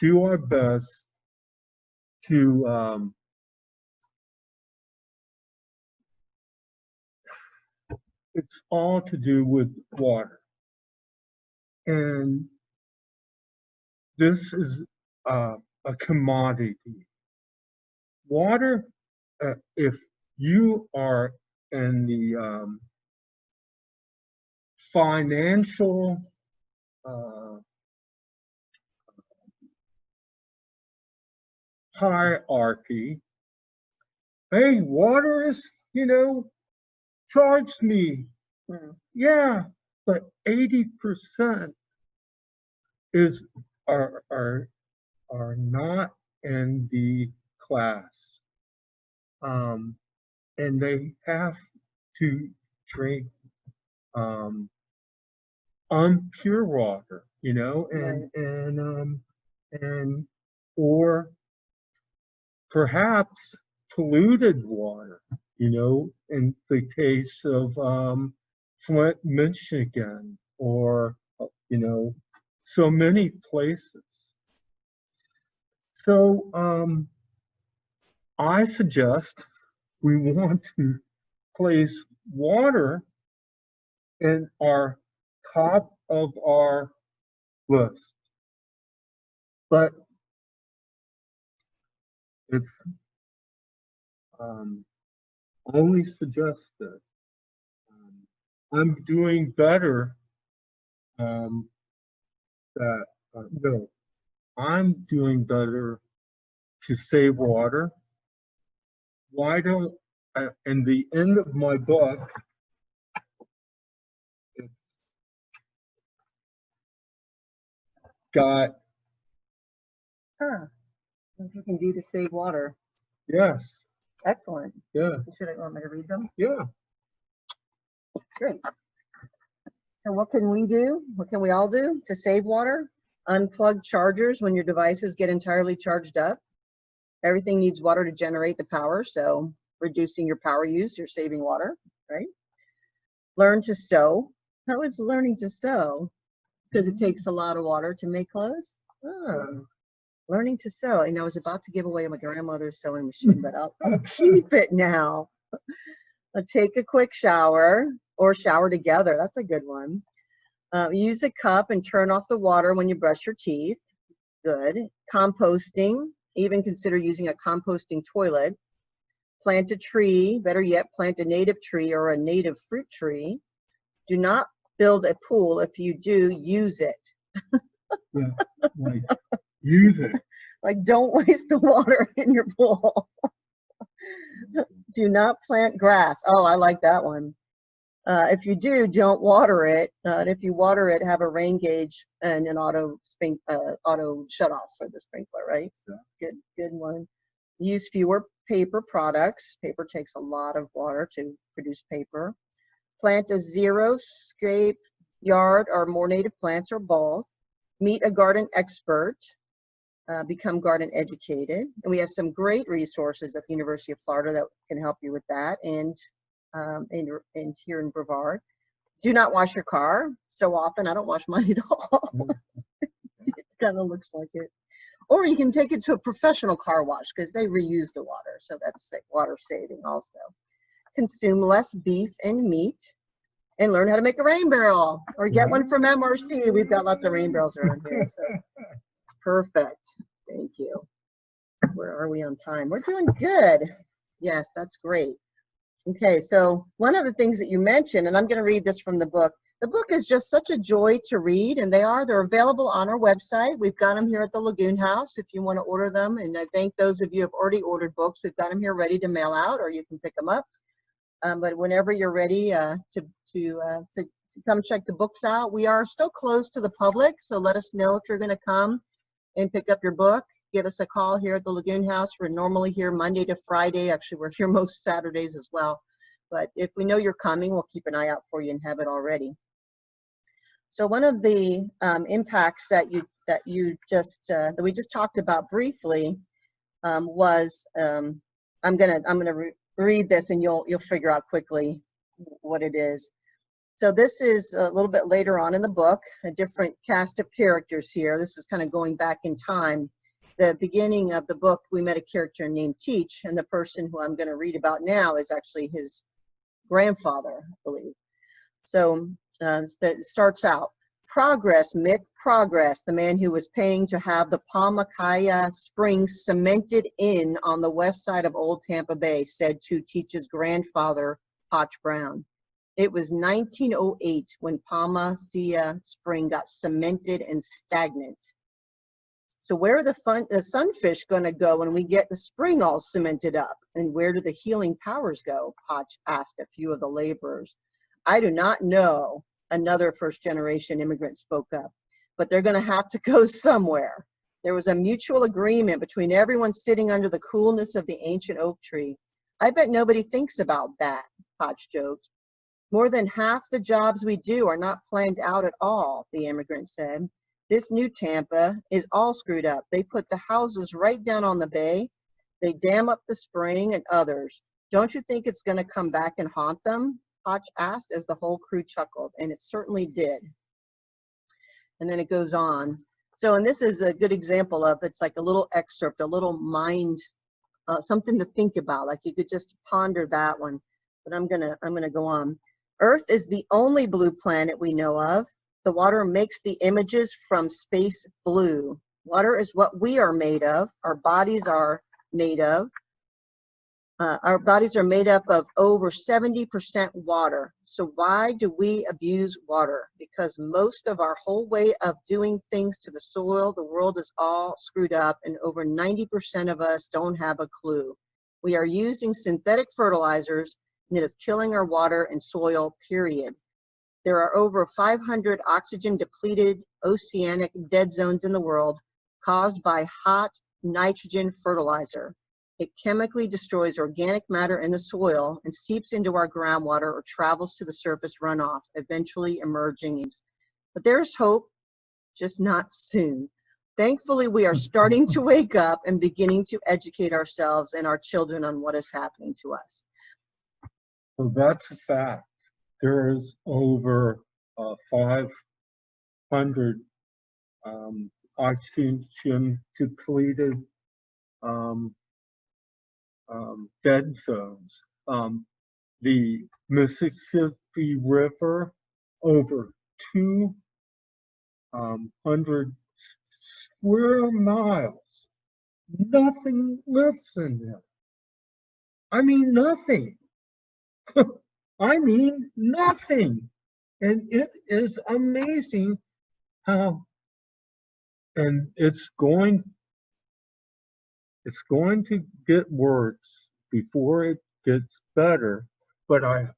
do our best to it's all to do with water. And this is a commodity. Water, if you are in the financial hierarchy, hey, water is, charge me. Yeah, but 80% are not in the class, and they have to drink unpure water, and or perhaps polluted water, in the case of Flint, Michigan, or so many places. So I suggest we want to place water in our top of our list, but it's only suggested. I'm doing better I'm doing better to save water. Why don't, in the end of my book, it's got... What you can do to save water. Yes. Excellent. Yeah. Should I want me to read them? Yeah. Great. So what can we do? What can we all do to save water? Unplug chargers when your devices get entirely charged up. Everything needs water to generate the power, so reducing your power use, you're saving water, right? Learn to sew. How is learning to sew? Because it takes a lot of water to make clothes. Oh. Learning to sew. And I was about to give away my grandmother's sewing machine, but I'll keep it now. Take a quick shower or shower together. That's a good one. Use a cup and turn off the water when you brush your teeth. Good. Composting. Even consider using a composting toilet. Plant a tree. Better yet, plant a native tree or a native fruit tree. Do not build a pool. If you do, use it. Yeah, like, use it. Like, don't waste the water in your pool. Do not plant grass. Oh, I like that one. If you do, don't water it. And if you water it, have a rain gauge and an auto shut off for the sprinkler, right? Yeah. Good one. Use fewer paper products. Paper takes a lot of water to produce paper. Plant a zero-scape yard or more native plants or both. Meet a garden expert. Become garden educated. And we have some great resources at the University of Florida that can help you with that. And here in Brevard. Do not wash your car so often. I don't wash mine at all. It kind of looks like it. Or you can take it to a professional car wash because they reuse the water. So that's water saving also. Consume less beef and meat and learn how to make a rain barrel or get one from MRC. We've got lots of rain barrels around here. So it's perfect. Thank you. Where are we on time? We're doing good. Yes, that's great. Okay, so one of the things that you mentioned, and I'm going to read this from the book. The book is just such a joy to read, and they're available on our website. We've got them here at the Lagoon House if you want to order them. And I thank those of you who have already ordered books. We've got them here ready to mail out, or you can pick them up. But whenever you're ready to come check the books out, we are still closed to the public. So let us know if you're going to come and pick up your book. Give us a call here at the Lagoon House. We're normally here Monday to Friday. Actually, we're here most Saturdays as well. But if we know you're coming, we'll keep an eye out for you and have it all ready. So one of the impacts that we just talked about briefly was I'm gonna read this and you'll figure out quickly what it is. So this is a little bit later on in the book, a different cast of characters here. This is kind of going back in time. The beginning of the book, we met a character named Teach, and the person who I'm going to read about now is actually his grandfather, I believe. So that starts out, Progress, Mick Progress, the man who was paying to have the Palmakaya Springs cemented in on the west side of Old Tampa Bay, said to Teach's grandfather, Potch Brown. It was 1908 when Palmakaya Spring got cemented and stagnant. So where are the sunfish going to go when we get the spring all cemented up? And where do the healing powers go? Potch asked a few of the laborers. I do not know, another first-generation immigrant spoke up, but they're going to have to go somewhere. There was a mutual agreement between everyone sitting under the coolness of the ancient oak tree. I bet nobody thinks about that, Potch joked. More than half the jobs we do are not planned out at all, the immigrant said. This new Tampa is all screwed up. They put the houses right down on the bay. They dam up the spring and others. Don't you think it's going to come back and haunt them? Potch asked as the whole crew chuckled, and it certainly did. And then it goes on. So, and this is a good example of, it's like a little excerpt, a little mind, something to think about. Like you could just ponder that one. But I'm gonna go on. Earth is the only blue planet we know of. The water makes the images from space blue. Water is what we are made of. Our bodies are made of. Our bodies are made up of over 70% water. So why do we abuse water? Because most of our whole way of doing things to the soil, the world is all screwed up, and over 90% of us don't have a clue. We are using synthetic fertilizers, and it is killing our water and soil, period. There are over 500 oxygen-depleted oceanic dead zones in the world caused by hot nitrogen fertilizer. It chemically destroys organic matter in the soil and seeps into our groundwater or travels to the surface runoff, eventually emerging. But there's hope, just not soon. Thankfully, we are starting to wake up and beginning to educate ourselves and our children on what is happening to us. So that's a fact. There's over 500 oxygen-depleted dead zones. The Mississippi River, over 200 square miles. Nothing lives in there. I mean, nothing. I mean, nothing. And it is amazing how, and it's going to get worse before it gets better, but I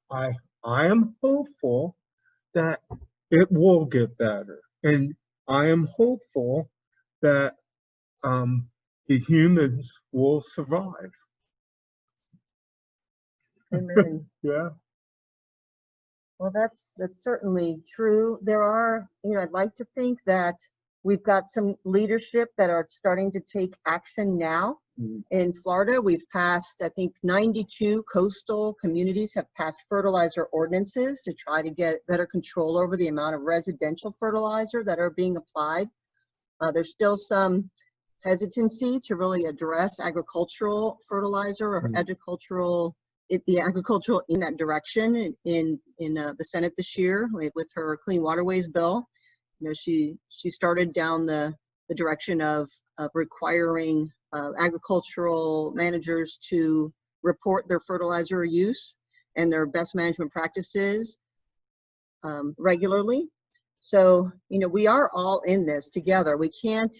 am hopeful that it will get better, and I am hopeful that the humans will survive. Amen. Yeah. Well, that's certainly true. There are, I'd like to think that we've got some leadership that are starting to take action now. In Florida, we've passed, I think 92 coastal communities have passed fertilizer ordinances to try to get better control over the amount of residential fertilizer that are being applied. There's still some hesitancy to really address agricultural fertilizer or the agricultural in that direction in the Senate this year with her Clean Waterways bill. She started down the direction of requiring agricultural managers to report their fertilizer use and their best management practices regularly. So, we are all in this together. We can't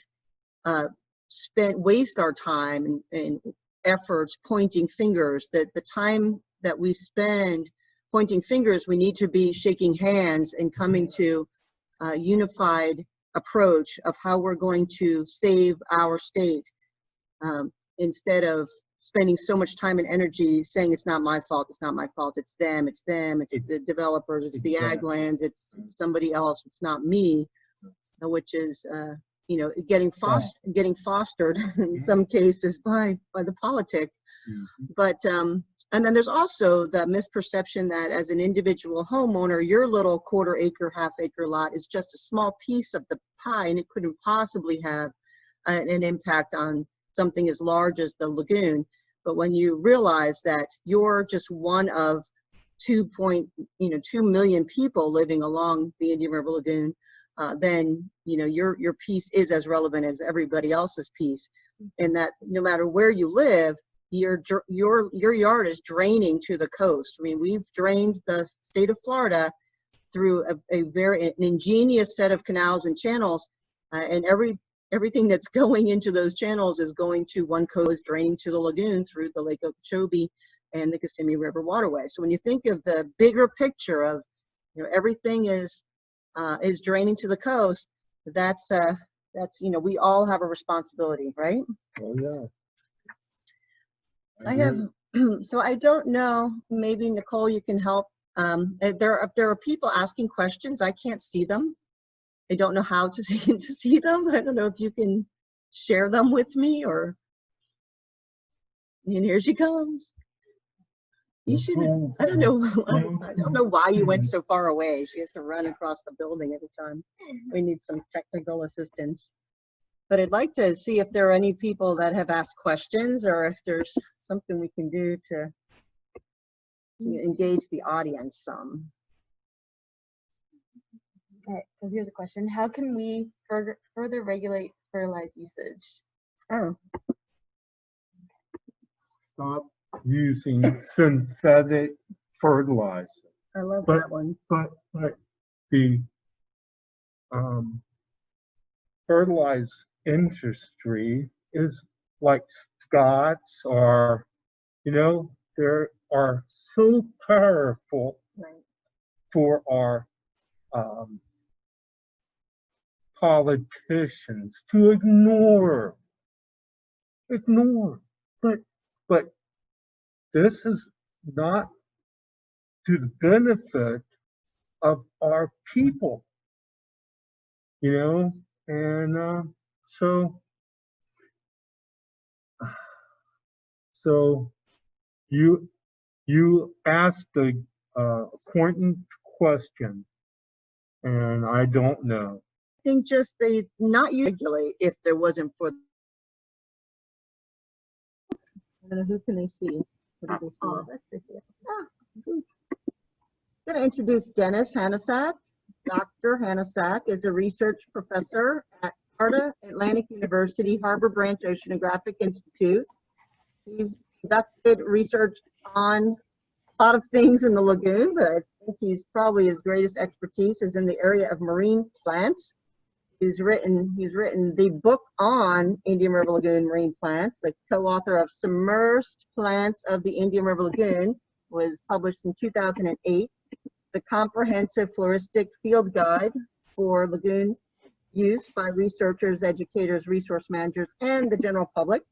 waste our time and efforts pointing fingers. That the time that we spend pointing fingers, we need to be shaking hands and coming to a unified approach of how we're going to save our state, instead of spending so much time and energy saying it's not my fault, it's not my fault, it's them, it's the developers, it's the ag lands, it's somebody else, it's not me, which is getting fostered in some cases by the politic. But And then there's also the misperception that as an individual homeowner, your little quarter acre, half acre lot is just a small piece of the pie, and it couldn't possibly have an impact on something as large as the lagoon. But when you realize that you're just one of 2 million people living along the Indian River Lagoon, then your piece is as relevant as everybody else's piece, and that no matter where you live, your yard is draining to the coast. I mean, we've drained the state of Florida through a very ingenious set of canals and channels, and everything that's going into those channels is going to one coast, draining to the lagoon through the Lake Okeechobee and the Kissimmee River waterway. So when you think of the bigger picture of everything is draining to the coast, that's we all have a responsibility, right? Oh yeah. I have, so I don't know, maybe Nicole, you can help. There are people asking questions. I can't see them. I don't know how to see them. I don't know if you can share them with me, or, and here she comes. You should, I don't know why you went so far away. She has to run across the building every time. We need some technical assistance. But I'd like to see if there are any people that have asked questions, or if there's something we can do to engage the audience some. Okay, so here's a question. How can we further regulate fertilizer usage? Oh, Stop using synthetic fertilizer. I love But- that one. But the fertilizer industry is like Scots, or they are so powerful Right. for our politicians to ignore. But this is not to the benefit of our people, and so you asked the important question, and I don't know. I think just they not regulate if there wasn't for. I don't know, who can they see? What do they see? Sweet. I'm going to introduce Dennis Hanisak. Dr. Hanisak is a research professor at Florida Atlantic University Harbor Branch Oceanographic Institute. He's conducted research on a lot of things in the lagoon, but I think his greatest expertise is in the area of marine plants. He's written the book on Indian River Lagoon marine plants. The co-author of Submerged Plants of the Indian River Lagoon was published in 2008. It's a comprehensive floristic field guide for lagoon use by researchers, educators, resource managers, and the general public.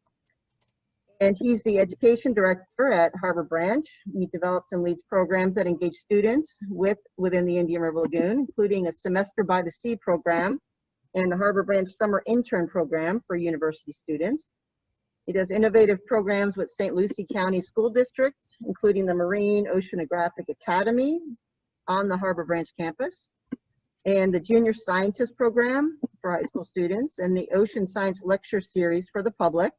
And he's the education director at Harbor Branch. He develops and leads programs that engage students within the Indian River Lagoon, including a Semester by the Sea program and the Harbor Branch Summer Intern Program for university students. He does innovative programs with St. Lucie County School District, including the Marine Oceanographic Academy on the Harbor Branch campus, and the Junior Scientist Program for high school students, and the Ocean Science Lecture Series for the public.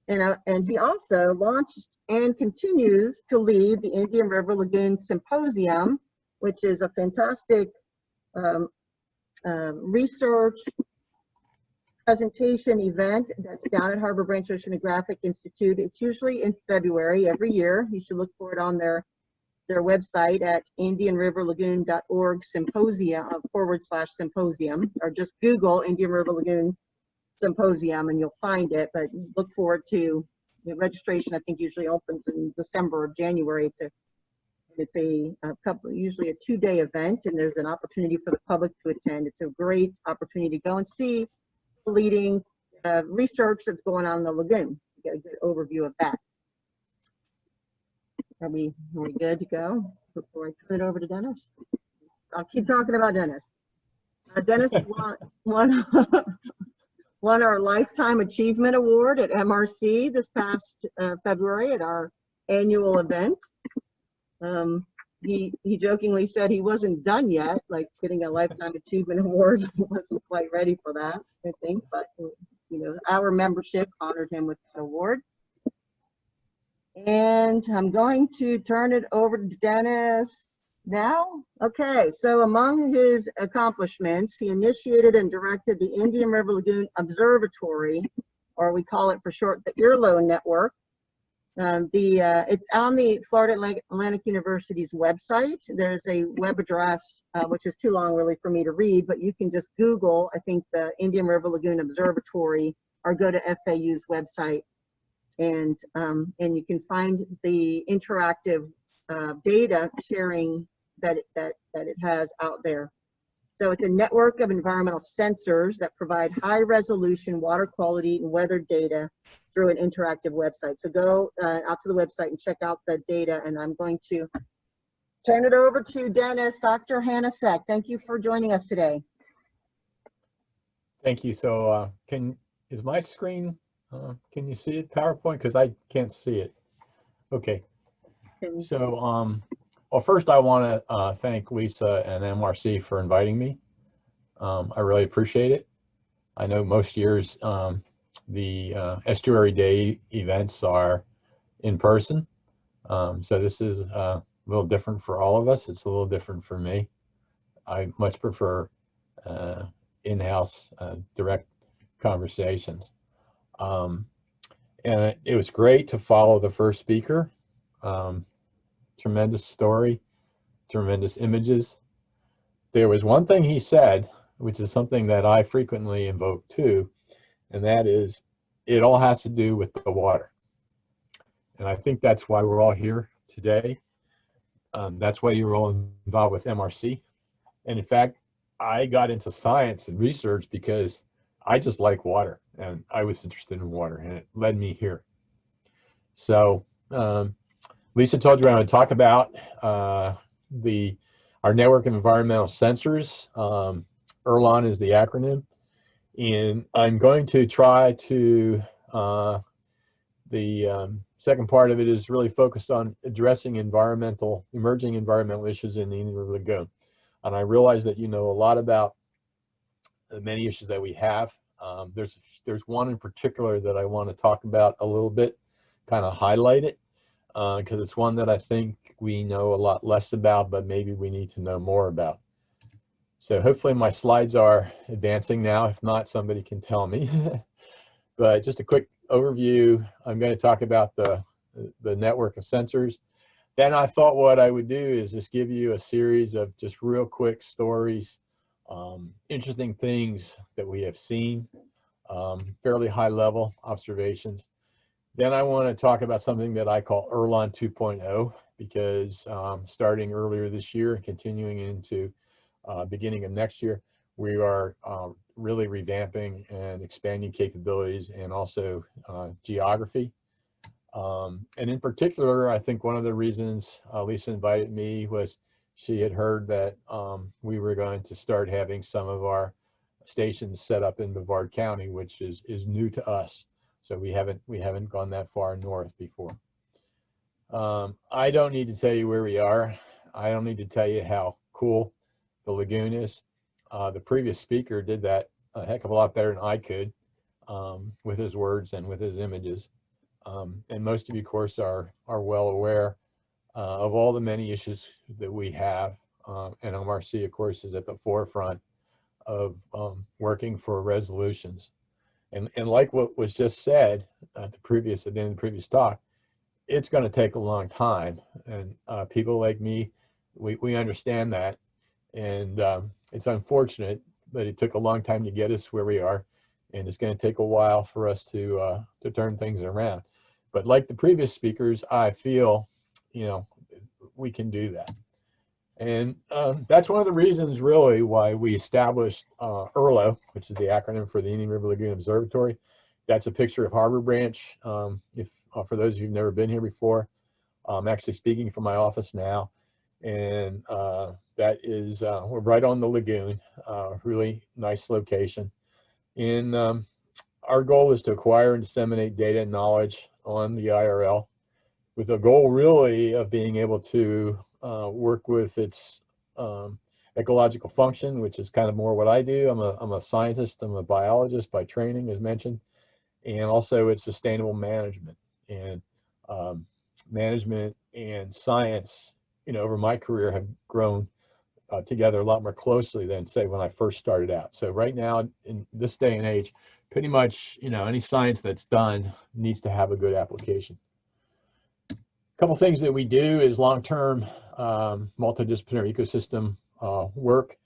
And he also launched and continues to lead the Indian River Lagoon Symposium, which is a fantastic research presentation event that's down at Harbor Branch Oceanographic Institute. It's usually in February every year. You should look for it on their website at indianriverlagoon.org /symposium, or just Google Indian River Lagoon Symposium and you'll find it. But look forward to the registration. I think usually opens in December or January. It's usually a 2-day event, and there's an opportunity for the public to attend. It's a great opportunity to go and see the leading research that's going on in the lagoon. You get a good overview of that. Are we good to go before I turn it over to Dennis? I'll keep talking about Dennis. Dennis won our Lifetime Achievement Award at MRC this past February at our annual event. He jokingly said he wasn't done yet, like getting a Lifetime Achievement Award. He wasn't quite ready for that, I think, but our membership honored him with that award. And I'm going to turn it over to Dennis now. Okay, so among his accomplishments, he initiated and directed the Indian River Lagoon Observatory, or we call it for short the IRLON network. It's on the Florida Atlantic University's website. There's a web address, which is too long really for me to read, but you can just Google, I think, the Indian River Lagoon Observatory, or go to FAU's website, and you can find the interactive data sharing that it has out there. So it's a network of environmental sensors that provide high resolution water quality and weather data through an interactive website. So go out to the website and check out the data, and I'm going to turn it over to Dennis. Dr. Hanisak, thank you for joining us today. Thank you. So is my screen, can you see it, PowerPoint? Because I can't see it. Okay. So, well, first I want to thank Lisa and MRC for inviting me. I really appreciate it. I know most years the Estuary Day events are in person. So this is a little different for all of us. It's a little different for me. I much prefer in-house direct conversations. And it was great to follow the first speaker. Tremendous story, tremendous images. There was one thing he said, which is something that I frequently invoke too, and that is, it all has to do with the water. And I think that's why we're all here today. That's why you're all involved with MRC. And in fact, I got into science and research because I just like water, and I was interested in water, and it led me here. So Lisa told you I would talk about our network of environmental sensors. IRLON is the acronym, and I'm going to try to, the second part of it is really focused on addressing emerging environmental issues in the Indian River Lagoon. And I realize that you know a lot about the many issues that we have. There's one in particular that I want to talk about a little bit, kind of highlight it, because it's one that I think we know a lot less about, but maybe we need to know more about. So hopefully my slides are advancing now. If not, somebody can tell me. But just a quick overview, I'm going to talk about the network of sensors. Then I thought what I would do is just give you a series of just real quick stories, interesting things that we have seen, fairly high level observations. Then I want to talk about something that I call IRLON 2.0, because starting earlier this year and continuing into beginning of next year, we are really revamping and expanding capabilities and also geography. And in particular, I think one of the reasons Lisa invited me was she had heard that we were going to start having some of our stations set up in Brevard County, which is new to us. So we haven't gone that far north before. I don't need to tell you where we are. I don't need to tell you how cool the lagoon is. The previous speaker did that a heck of a lot better than I could with his words and with his images. And most of you, of course, are well aware of all the many issues that we have. And MRC, of course, is at the forefront of working for resolutions. And like what was just said at the end of the previous talk, it's going to take a long time. And people like me, we understand that. And it's unfortunate that it took a long time to get us where we are. And it's going to take a while for us to turn things around. But like the previous speakers, I feel, we can do that. And that's one of the reasons really why we established IRLO, which is the acronym for the Indian River Lagoon Observatory. That's a picture of Harbor Branch. For those of you who've never been here before, I'm actually speaking from my office now. And that is, we're right on the lagoon, really nice location. And our goal is to acquire and disseminate data and knowledge on the IRL, with a goal really of being able to work with its ecological function, which is kind of more what I do. I'm a scientist, I'm a biologist by training, as mentioned, and also it's sustainable management. And management and science, over my career have grown together a lot more closely than, say, when I first started out. So right now, in this day and age, pretty much, any science that's done needs to have a good application. A couple things that we do is long-term multidisciplinary ecosystem work.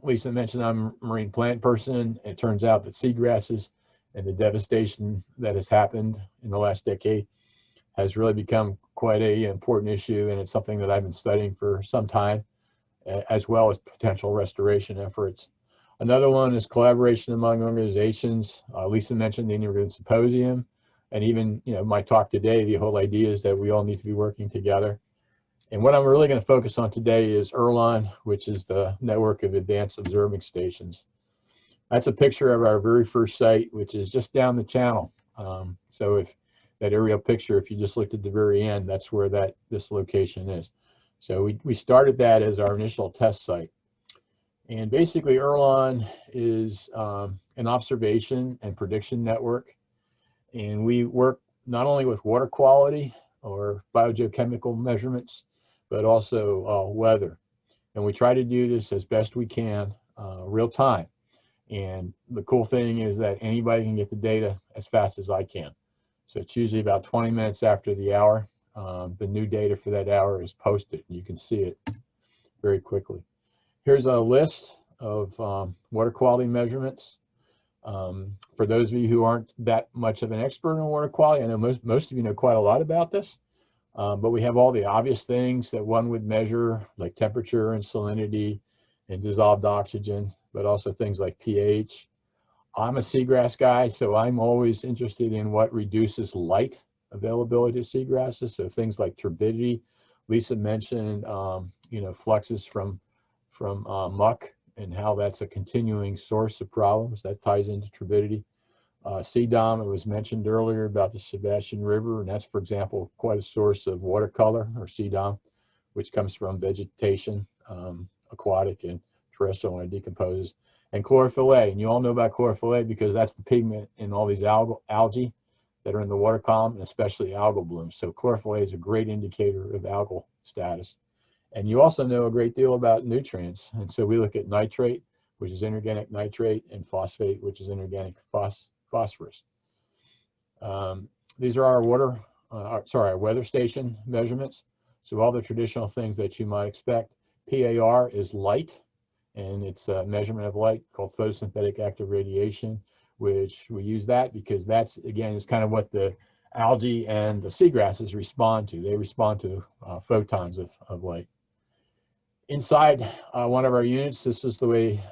Lisa mentioned I'm a marine plant person. It turns out that seagrasses and the devastation that has happened in the last decade has really become quite an important issue, and it's something that I've been studying for some time, as well as potential restoration efforts. Another one is collaboration among organizations. Lisa mentioned the Integrated Symposium, and even my talk today, the whole idea is that we all need to be working together. And what I'm really going to focus on today is IRLON, which is the Network of Advanced Observing Stations. That's a picture of our very first site, which is just down the channel. So if that aerial picture, if you just looked at the very end, that's where this location is. So we started that as our initial test site. And basically IRLON is an observation and prediction network. And we work not only with water quality or biogeochemical measurements, but also weather. And we try to do this as best we can real time. And the cool thing is that anybody can get the data as fast as I can. So it's usually about 20 minutes after the hour. The new data for that hour is posted. You can see it very quickly. Here's a list of water quality measurements. For those of you who aren't that much of an expert in water quality, I know most of you know quite a lot about this, but we have all the obvious things that one would measure, like temperature and salinity and dissolved oxygen, but also things like pH. I'm a seagrass guy, so I'm always interested in what reduces light availability to seagrasses. So things like turbidity. Lisa mentioned, fluxes from muck and how that's a continuing source of problems. That ties into turbidity. CDOM, it was mentioned earlier about the Sebastian River, and that's, for example, quite a source of watercolor, or CDOM, which comes from vegetation, aquatic and terrestrial, when it decomposes. And chlorophyll A, and you all know about chlorophyll A because that's the pigment in all these algae that are in the water column, and especially algal blooms. So chlorophyll A is a great indicator of algal status. And you also know a great deal about nutrients. And so we look at nitrate, which is inorganic nitrate, and phosphate, which is inorganic phosphorus. These are our weather station measurements. So all the traditional things that you might expect. PAR is light, and it's a measurement of light called photosynthetic active radiation, which we use that because that's, again, is kind of what the algae and the seagrasses respond to. They respond to photons of light. Inside one of our units, this is the way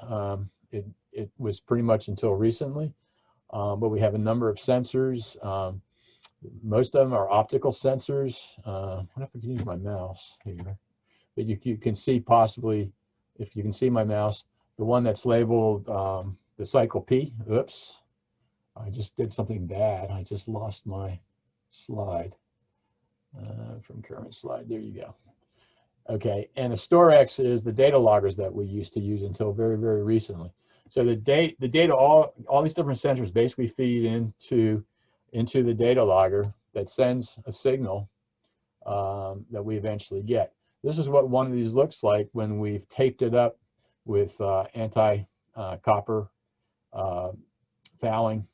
it was pretty much until recently, but we have a number of sensors. Most of them are optical sensors. I wonder if I can use my mouse here, but you can see possibly, if you can see my mouse, the one that's labeled the cycle P. Oops, I just did something bad. I just lost my slide from current slide. There you go. Okay, and Estuaries is the data loggers that we used to use until very, very recently. So the data, all these different sensors basically feed into the data logger that sends a signal that we eventually get. This is what one of these looks like when we've taped it up with anti-copper fouling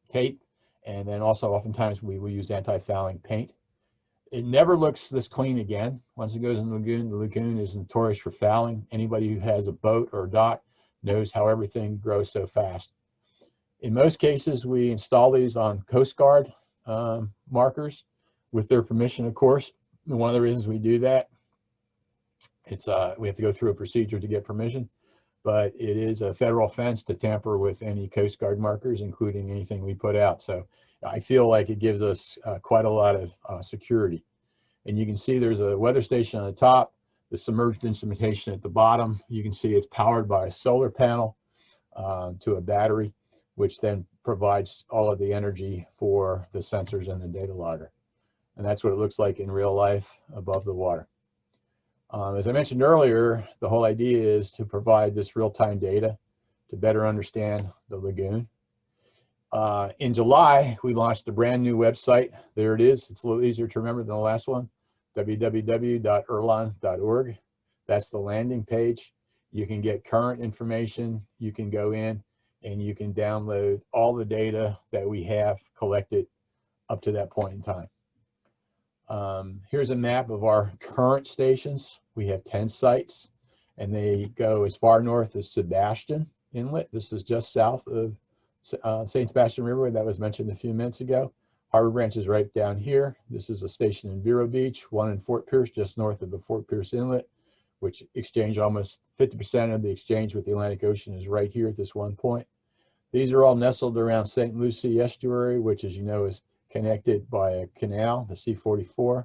tape, and then also oftentimes we will use anti-fouling paint. It never looks this clean again. Once it goes in the lagoon is notorious for fouling. Anybody who has a boat or a dock knows how everything grows so fast. In most cases, we install these on Coast Guard markers with their permission, of course. And one of the reasons we do that, it's we have to go through a procedure to get permission, but it is a federal offense to tamper with any Coast Guard markers, including anything we put out. So I feel like it gives us quite a lot of security. And you can see there's a weather station on the top, the submerged instrumentation at the bottom. You can see it's powered by a solar panel to a battery, which then provides all of the energy for the sensors and the data logger. and that's what it looks like in real life above the water. As I mentioned earlier, the whole idea is to provide this real-time data to better understand the lagoon. In July, we launched a brand new website. There it is. It's a little easier to remember than the last one, www.irlon.org. That's the landing page. You can get current information. You can go in and you can download all the data that we have collected up to that point in time. Here's a map of our current stations. We have 10 sites, and they go as far north as Sebastian Inlet. This is just south of St. Sebastian River that was mentioned a few minutes ago. Harbor Branch is right down here. This is a station in Vero Beach, one in Fort Pierce, just north of the Fort Pierce Inlet, which exchange almost 50% of the exchange with the Atlantic Ocean is right here at this one point. These are all nestled around St. Lucie Estuary, which, as you know, is connected by a canal, the C-44,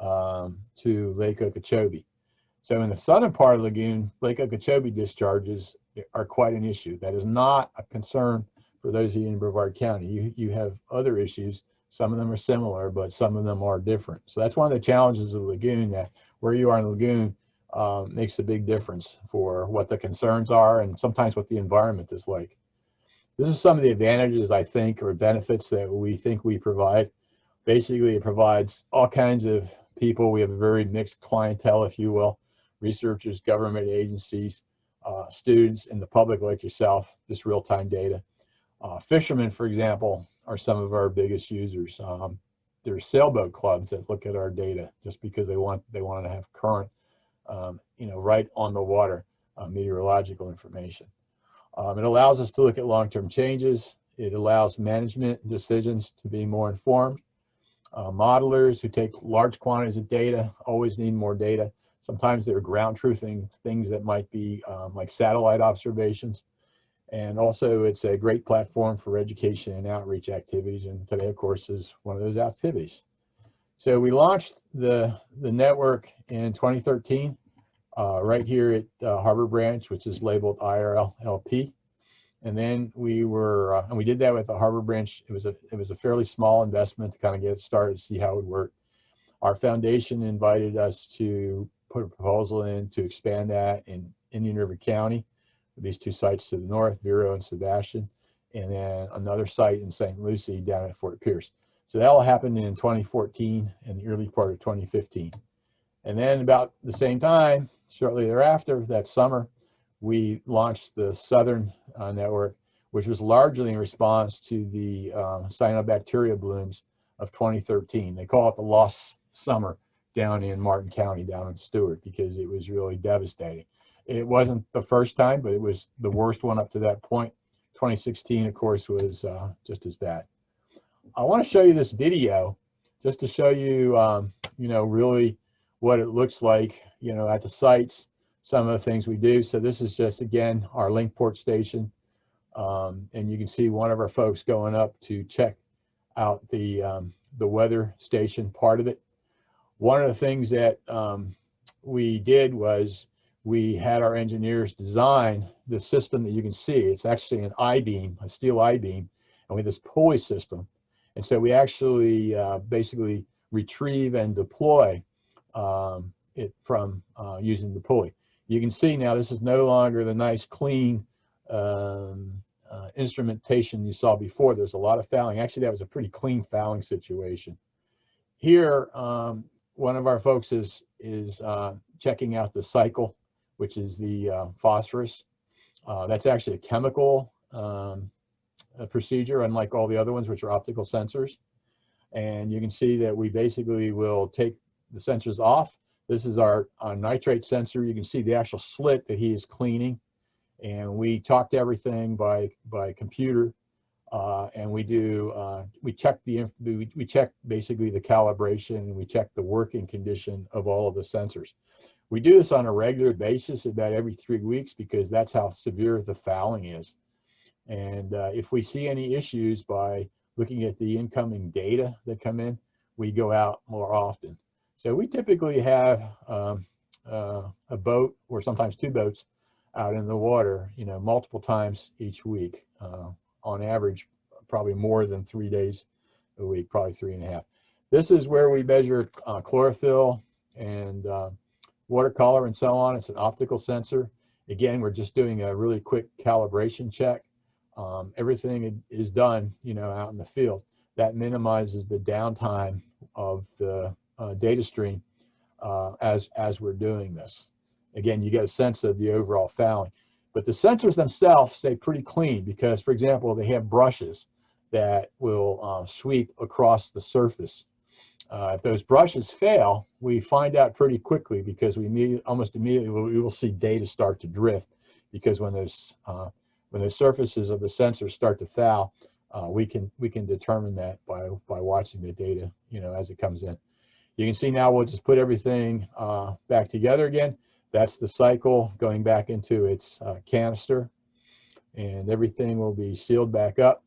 to Lake Okeechobee. So in the southern part of the lagoon, Lake Okeechobee discharges are quite an issue. That is not a concern for those of you in Brevard County. You have other issues. Some of them are similar, but some of them are different. So that's one of the challenges of the lagoon, that where you are in the lagoon makes a big difference for what the concerns are and sometimes what the environment is like. This is some of the advantages, I think, or benefits that we think we provide. Basically, it provides all kinds of people. We have a very mixed clientele, if you will, researchers, government agencies, students, and the public like yourself, this real-time data. Fishermen, for example, are some of our biggest users. There are sailboat clubs that look at our data just because they want to have current, right on the water meteorological information. It allows us to look at long-term changes. It allows management decisions to be more informed. Modelers who take large quantities of data always need more data. Sometimes they're ground truthing things that might be like satellite observations. And also it's a great platform for education and outreach activities. And today, of course, is one of those activities. So we launched the network in 2013, right here at Harbor Branch, which is labeled IRLP. And then we were, and we did that with the Harbor Branch. It was a fairly small investment to kind of get it started, see how it would work. Our foundation invited us to put a proposal in to expand that in Indian River County, these two sites to the north, Vero and Sebastian, and then another site in St. Lucie down at Fort Pierce. So that all happened in 2014 and the early part of 2015. And then about the same time, shortly thereafter, that summer, we launched the Southern network, which was largely in response to the cyanobacteria blooms of 2013. They call it the lost summer down in Martin County, down in Stewart, because it was really devastating. It wasn't the first time, but it was the worst one up to that point. 2016, of course, was just as bad. I want to show you this video just to show you, really what it looks like, at the sites, some of the things we do. So this is just, again, our Linkport station. And you can see one of our folks going up to check out the weather station part of it. One of the things that we did was we had our engineers design the system that you can see. It's actually an I-beam, a steel I-beam, and we have this pulley system. And so we actually basically retrieve and deploy it from using the pulley. You can see now this is no longer the nice clean instrumentation you saw before. There's a lot of fouling. Actually, that was a pretty clean fouling situation. Here, one of our folks is checking out the cycle, which is the phosphorus. That's actually a chemical procedure, unlike all the other ones, which are optical sensors. And you can see that we basically will take the sensors off. This is our nitrate sensor. You can see the actual slit that he is cleaning. And we talk to everything by computer. And we check basically the calibration, and we check the working condition of all of the sensors. We do this on a regular basis, about every 3 weeks, because that's how severe the fouling is. And if we see any issues by looking at the incoming data that come in, we go out more often. So we typically have a boat, or sometimes 2 boats, out in the water, multiple times each week. On average, probably more than 3 days a week, probably 3.5. This is where we measure chlorophyll and watercolor and so on. It's an optical sensor. Again, we're just doing a really quick calibration check. Everything is done, you know, out in the field. That minimizes the downtime of the data stream as we're doing this. Again, you get a sense of the overall fouling. But the sensors themselves stay pretty clean because, for example, they have brushes that will sweep across the surface. If those brushes fail, we find out pretty quickly because almost immediately we will see data start to drift, because when those surfaces of the sensors start to foul, we can determine that by watching the data, you know, as it comes in. You can see now we'll just put everything back together again. That's the cycle going back into its canister, and everything will be sealed back up.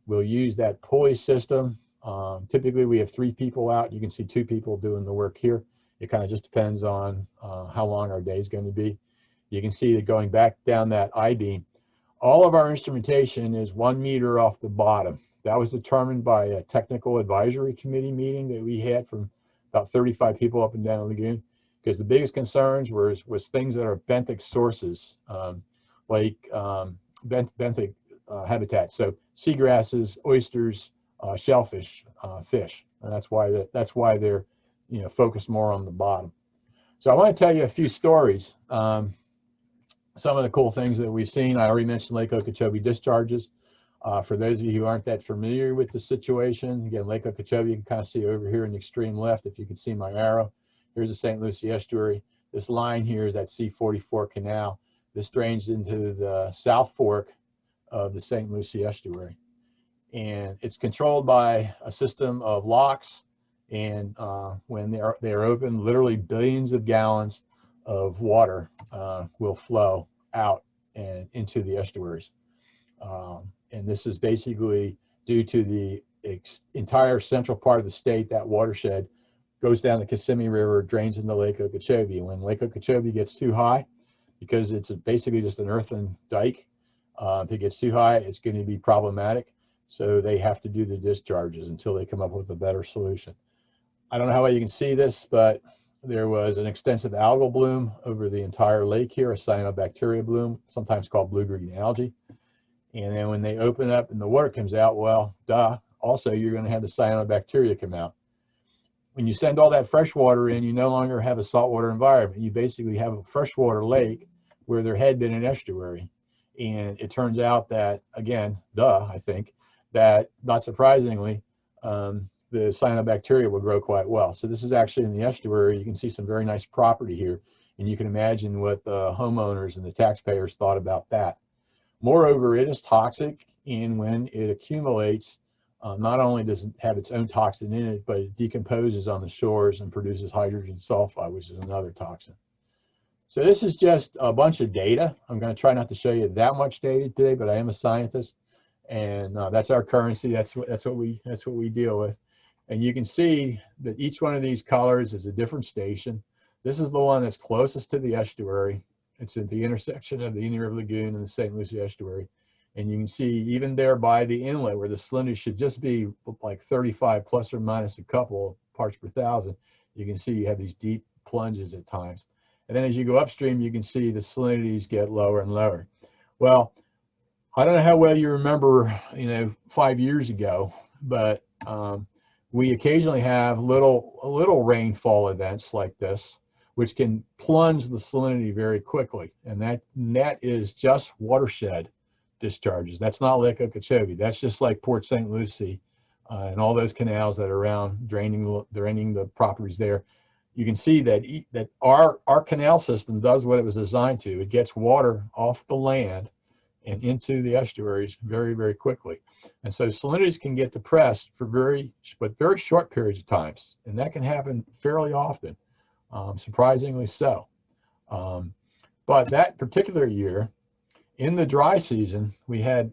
We'll use that pulley system. Typically we have 3 people out. You can see 2 people doing the work here. It kind of just depends on how long our day is going to be. You can see that going back down that I-beam, all of our instrumentation is 1 meter off the bottom. That was determined by a technical advisory committee meeting that we had from about 35 people up and down the lagoon, because the biggest concerns was things that are benthic sources, like benthic habitats. So seagrasses, oysters, shellfish, fish, and that's why they're, you know, focused more on the bottom. So I want to tell you a few stories. Some of the cool things that we've seen. I already mentioned Lake Okeechobee discharges. For those of you who aren't that familiar with the situation, again, Lake Okeechobee, you can kind of see over here in the extreme left, if you can see my arrow. Here's the St. Lucie estuary. This line here is that C-44 canal. This drains into the South Fork of the St. Lucie estuary. And it's controlled by a system of locks. And when they're open, literally billions of gallons of water will flow out and into the estuaries. And this is basically due to the entire central part of the state. That watershed goes down the Kissimmee River, drains into Lake Okeechobee. When Lake Okeechobee gets too high, because it's basically just an earthen dike, if it gets too high, it's going to be problematic. So they have to do the discharges until they come up with a better solution. I don't know how well you can see this, but there was an extensive algal bloom over the entire lake here, a cyanobacteria bloom, sometimes called blue-green algae. And then when they open up and the water comes out, well, duh, also you're going to have the cyanobacteria come out. When you send all that fresh water in, you no longer have a saltwater environment. You basically have a freshwater lake where there had been an estuary. And it turns out that, again, duh, I think, that not surprisingly, the cyanobacteria will grow quite well. So this is actually in the estuary. You can see some very nice property here. And you can imagine what the homeowners and the taxpayers thought about that. Moreover, it is toxic, and when it accumulates, not only does it have its own toxin in it, but it decomposes on the shores and produces hydrogen sulfide, which is another toxin. So this is just a bunch of data. I'm going to try not to show you that much data today, but I am a scientist, and that's our currency. That's what we deal with. And you can see that each one of these colors is a different station. This is the one that's closest to the estuary. It's at the intersection of the Indian River Lagoon and the St. Lucie estuary. And you can see even there by the inlet where the salinity should just be like 35 plus or minus a couple parts per thousand, you can see you have these deep plunges at times. And then as you go upstream, you can see the salinities get lower and lower. Well, I don't know how well you remember, 5 years ago, but we occasionally have little rainfall events like this, which can plunge the salinity very quickly. And that is just watershed discharges. That's not Lake Okeechobee. That's just like Port St. Lucie and all those canals that are around draining the properties there. You can see that our canal system does what it was designed to. It gets water off the land and into the estuaries very, very quickly. And so salinities can get depressed for very short periods of times. And that can happen fairly often, surprisingly so. But that particular year, in the dry season, we had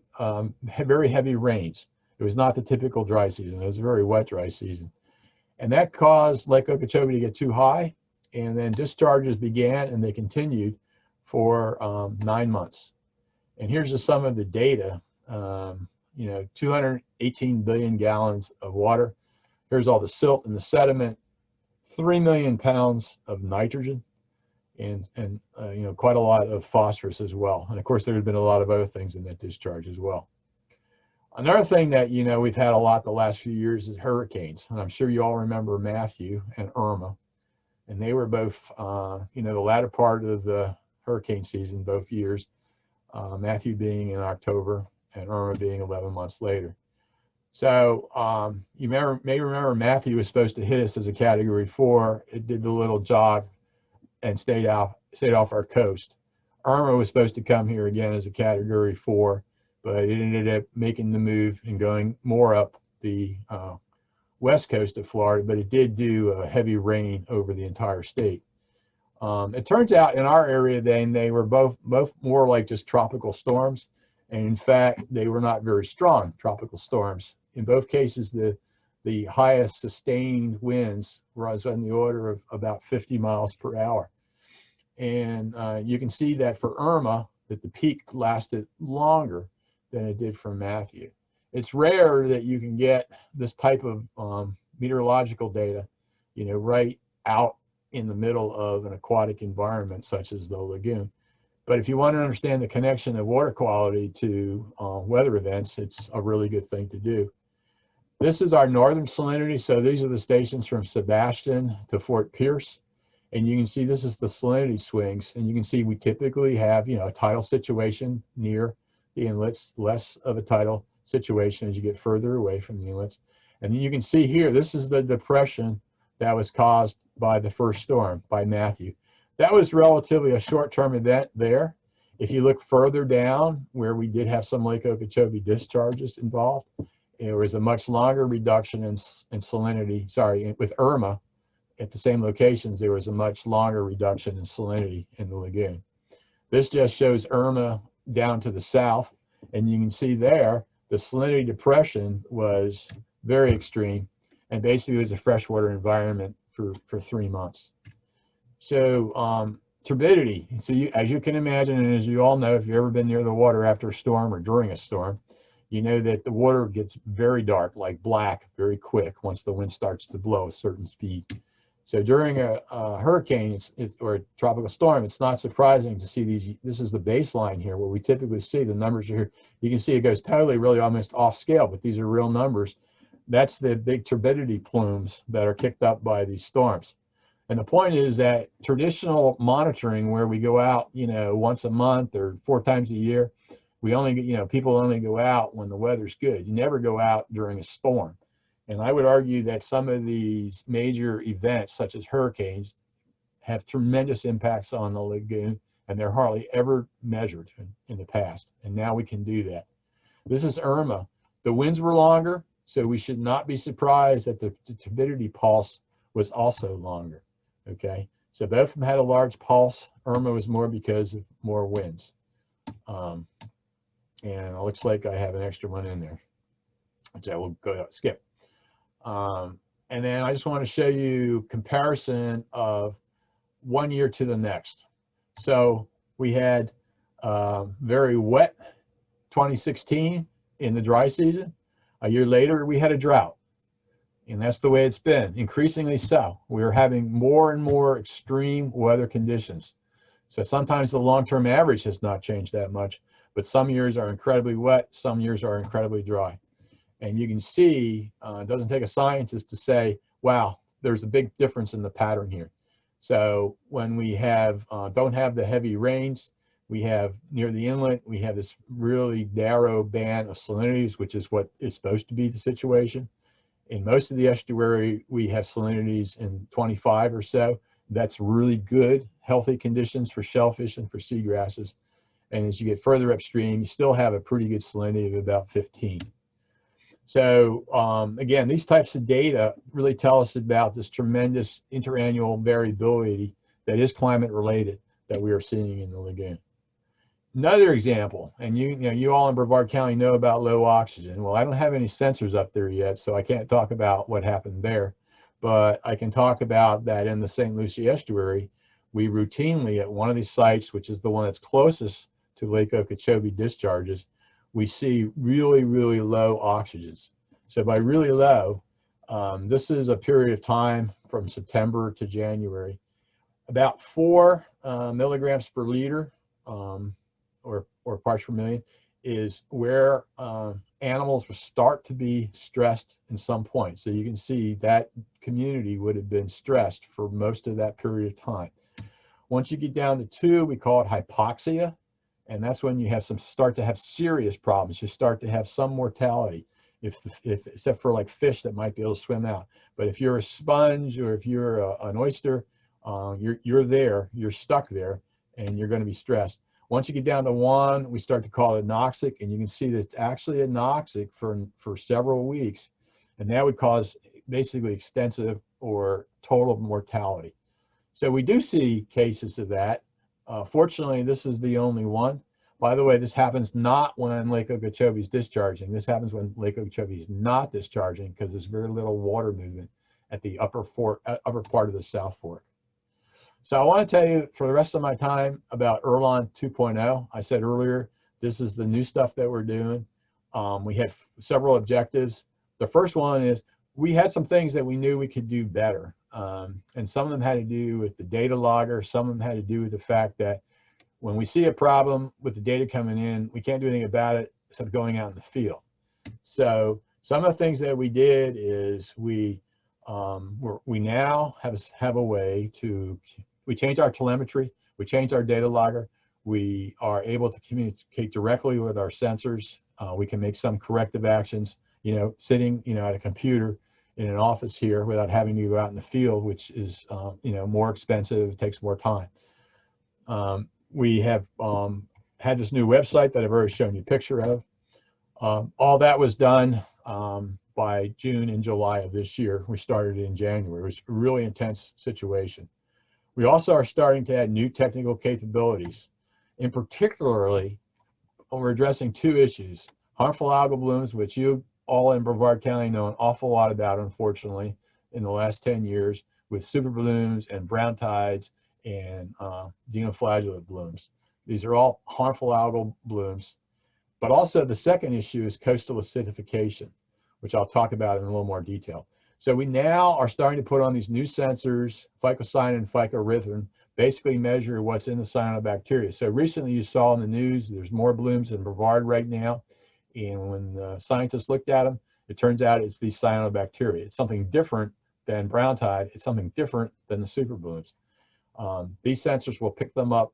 very heavy rains. It was not the typical dry season. It was a very wet dry season. And that caused Lake Okeechobee to get too high, and then discharges began, and they continued for 9 months. And here's just some of the data. 218 billion gallons of water Here's all the silt and the sediment, 3 million pounds of nitrogen, and you know, quite a lot of phosphorus as well. And of course, there had been a lot of other things in that discharge as well. Another thing that, you know, we've had a lot the last few years is hurricanes. And I'm sure you all remember Matthew and Irma. And they were both, you know, the latter part of the hurricane season, both years, Matthew being in October and Irma being 11 months later. So you may remember Matthew was supposed to hit us as a Category 4. It did the little jog and stayed off our coast. Irma was supposed to come here again as a Category 4, but it ended up making the move and going more up the west coast of Florida, but it did do heavy rain over the entire state. It turns out in our area then they were both more like just tropical storms, and in fact they were not very strong tropical storms. In both cases the highest sustained winds was on the order of about 50 miles per hour. And you can see that for Irma that the peak lasted longer than it did for Matthew. It's rare that you can get this type of meteorological data, you know, right out in the middle of an aquatic environment such as the lagoon. But if you want to understand the connection of water quality to weather events, it's a really good thing to do. This is our northern salinity. So these are the stations from Sebastian to Fort Pierce. And you can see this is the salinity swings. And you can see we typically have, you know, a tidal situation near the inlets, less of a tidal situation as you get further away from the inlets. And then you can see here, this is the depression that was caused by the first storm, by Matthew. That was relatively a short-term event there. If you look further down where we did have some Lake Okeechobee discharges involved, there was a much longer reduction in salinity, sorry, with Irma at the same locations, there was a much longer reduction in salinity in the lagoon. This just shows Irma down to the south, and you can see there the salinity depression was very extreme, and basically it was a freshwater environment for 3 months. So turbidity, so as you can imagine, and as you all know, if you've ever been near the water after a storm or during a storm, you know that the water gets very dark, like black, very quick once the wind starts to blow a certain speed. So during a hurricane or a tropical storm, it's not surprising to see these. This is the baseline here where we typically see the numbers are here. You can see it goes totally, really almost off scale, but these are real numbers. That's the big turbidity plumes that are kicked up by these storms. And the point is that traditional monitoring, where we go out, you know, once a month or 4 times a year, we only, you know, people only go out when the weather's good. You never go out during a storm. And I would argue that some of these major events, such as hurricanes, have tremendous impacts on the lagoon, and they're hardly ever measured in the past. And now we can do that. This is Irma. The winds were longer, so we should not be surprised that the turbidity pulse was also longer. Okay, so both of them had a large pulse. Irma was more because of more winds. And it looks like I have an extra one in there, which I will go skip. And then I just want to show you comparison of 1 year to the next. So we had very wet 2016 in the dry season. A year later, we had a drought. And that's the way it's been, increasingly so. We're having more and more extreme weather conditions. So sometimes the long-term average has not changed that much, but some years are incredibly wet, some years are incredibly dry. And you can see, it doesn't take a scientist to say, wow, there's a big difference in the pattern here. So when we have don't have the heavy rains, we have near the inlet, we have this really narrow band of salinities, which is what is supposed to be the situation. In most of the estuary, we have salinities in 25 or so. That's really good, healthy conditions for shellfish and for seagrasses. And as you get further upstream, you still have a pretty good salinity of about 15. So again, these types of data really tell us about this tremendous interannual variability that is climate related that we are seeing in the lagoon. Another example, and you all in Brevard County know about low oxygen. Well, I don't have any sensors up there yet, so I can't talk about what happened there, but I can talk about that in the St. Lucie estuary. We routinely at one of these sites, which is the one that's closest to Lake Okeechobee discharges, we see really, really low oxygens. So by really low, This is a period of time from September to January. About 4 milligrams per liter, or parts per million, is where animals will start to be stressed in some point. So you can see that community would have been stressed for most of that period of time. Once you get down to 2, we call it hypoxia, and that's when you start to have serious problems. You start to have some mortality, if except for like fish that might be able to swim out. But if you're a sponge or if you're an oyster, you're stuck there, and you're going to be stressed. Once you get down to 1, we start to call it anoxic, and you can see that it's actually anoxic for several weeks, and that would cause basically extensive or total mortality. So we do see cases of that. Fortunately, this is the only one. By the way, this happens not when Lake Okeechobee is discharging. This happens when Lake Okeechobee is not discharging, because there's very little water movement at the upper part of the South Fork. So I want to tell you for the rest of my time about IRLON 2.0. I said earlier, this is the new stuff that we're doing. We had several objectives. The first one is we had some things that we knew we could do better. And some of them had to do with the data logger. Some of them had to do with the fact that when we see a problem with the data coming in, we can't do anything about it except going out in the field. So some of the things that we did is we now have a way to, we changed our telemetry, we changed our data logger, we are able to communicate directly with our sensors. We can make some corrective actions, sitting, at a computer in an office here without having to go out in the field, which is, more expensive, it takes more time. We have had this new website that I've already shown you a picture of. All that was done by June and July of this year. We started in January. It was a really intense situation. We also are starting to add new technical capabilities. In particularly, we're addressing 2 issues: harmful algal blooms, which you all in Brevard County know an awful lot about, unfortunately, in the last 10 years, with super blooms and brown tides and dinoflagellate blooms. These are all harmful algal blooms. But also the second issue is coastal acidification, which I'll talk about in a little more detail. So we now are starting to put on these new sensors, phycocyanin and phycoerythrin, basically measure what's in the cyanobacteria. So recently you saw in the news, there's more blooms in Brevard right now. And when the scientists looked at them, it turns out it's these cyanobacteria. It's something different than brown tide. It's something different than the super blooms. These sensors will pick them up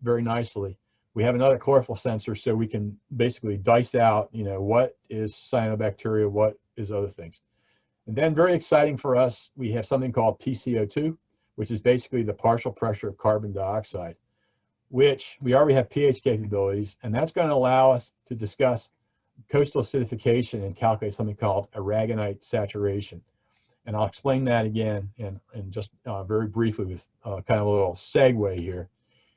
very nicely. We have another chlorophyll sensor, so we can basically dice out, what is cyanobacteria, what is other things. And then very exciting for us, we have something called PCO2, which is basically the partial pressure of carbon dioxide, which we already have pH capabilities, and that's going to allow us to discuss coastal acidification and calculate something called aragonite saturation. And I'll explain that again and just very briefly with kind of a little segue here.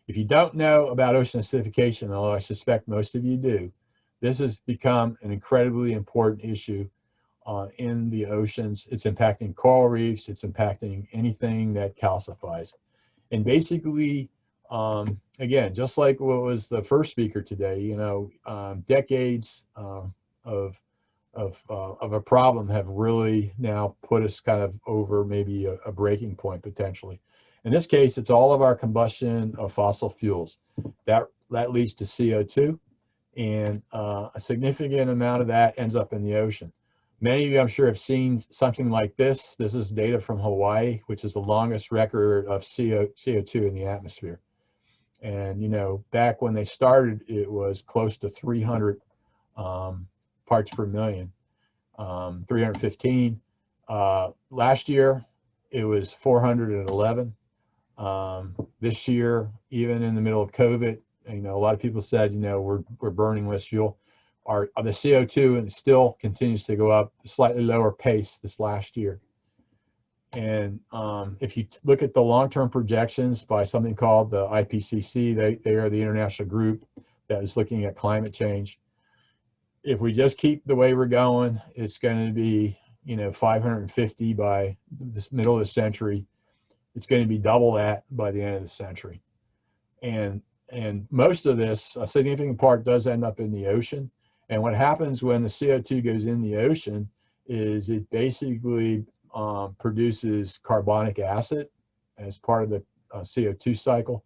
If you don't know about ocean acidification, although I suspect most of you do, this has become an incredibly important issue in the oceans. It's impacting coral reefs, it's impacting anything that calcifies. And basically, again, just like what was the first speaker today, decades of a problem have really now put us kind of over maybe a breaking point potentially. In this case, it's all of our combustion of fossil fuels. That leads to CO2, and a significant amount of that ends up in the ocean. Many of you, I'm sure, have seen something like this. This is data from Hawaii, which is the longest record of CO2 in the atmosphere. And, back when they started, it was close to 300 parts per million, 315. Last year, it was 411. This year, even in the middle of COVID, a lot of people said, we're burning less fuel. The CO2 and still continues to go up, slightly lower pace this last year. And if you look at the long-term projections by something called the IPCC, they are the international group that is looking at climate change. If we just keep the way we're going, it's going to be, 550 by this middle of the century. It's going to be double that by the end of the century. And most of this, a significant part, does end up in the ocean. And what happens when the CO2 goes in the ocean is it basically produces carbonic acid as part of the CO2 cycle,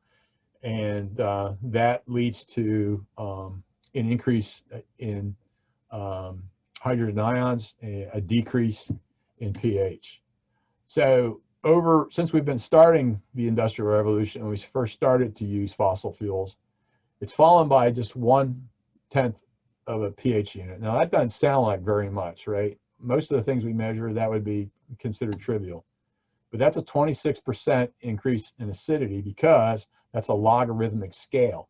and that leads to an increase in hydrogen ions, a decrease in pH. So since we've been starting the Industrial Revolution and we first started to use fossil fuels, it's fallen by just 1/10 of a pH unit. Now that doesn't sound like very much, right? Most of the things we measure, that would be considered trivial. But that's a 26% increase in acidity because that's a logarithmic scale.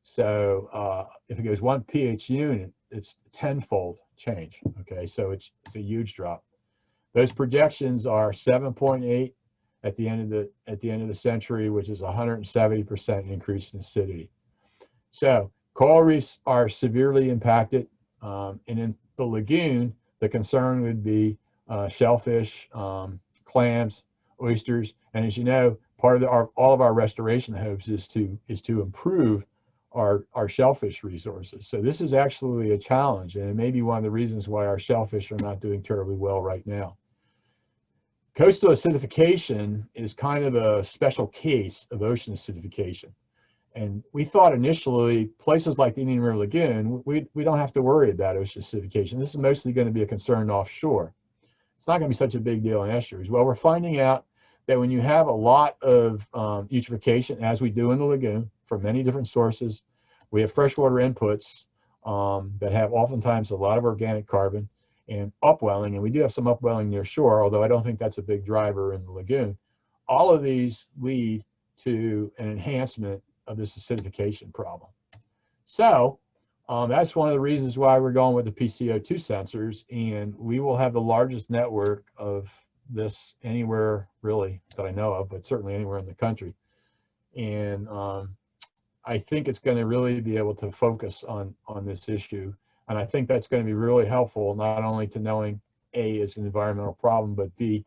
So if it goes 1 pH unit, it's tenfold change. Okay, so it's a huge drop. Those projections are 7.8 at the end of the century, which is a 170% increase in acidity. So coral reefs are severely impacted, and in the lagoon, the concern would be shellfish, clams, oysters, and as you know, part of all of our restoration hopes is to improve our shellfish resources. So this is actually a challenge, and it may be one of the reasons why our shellfish are not doing terribly well right now. Coastal acidification is kind of a special case of ocean acidification. And we thought initially places like the Indian River Lagoon, we don't have to worry about ocean acidification. This is mostly going to be a concern offshore. It's not going to be such a big deal in estuaries. Well, we're finding out that when you have a lot of eutrophication, as we do in the lagoon, from many different sources, we have freshwater inputs that have oftentimes a lot of organic carbon and upwelling, and we do have some upwelling near shore, although I don't think that's a big driver in the lagoon. All of these lead to an enhancement of this acidification problem. So that's one of the reasons why we're going with the PCO2 sensors, and we will have the largest network of this anywhere really that I know of, but certainly anywhere in the country. And I think it's going to really be able to focus on this issue. And I think that's going to be really helpful, not only to knowing A, it's an environmental problem, but B,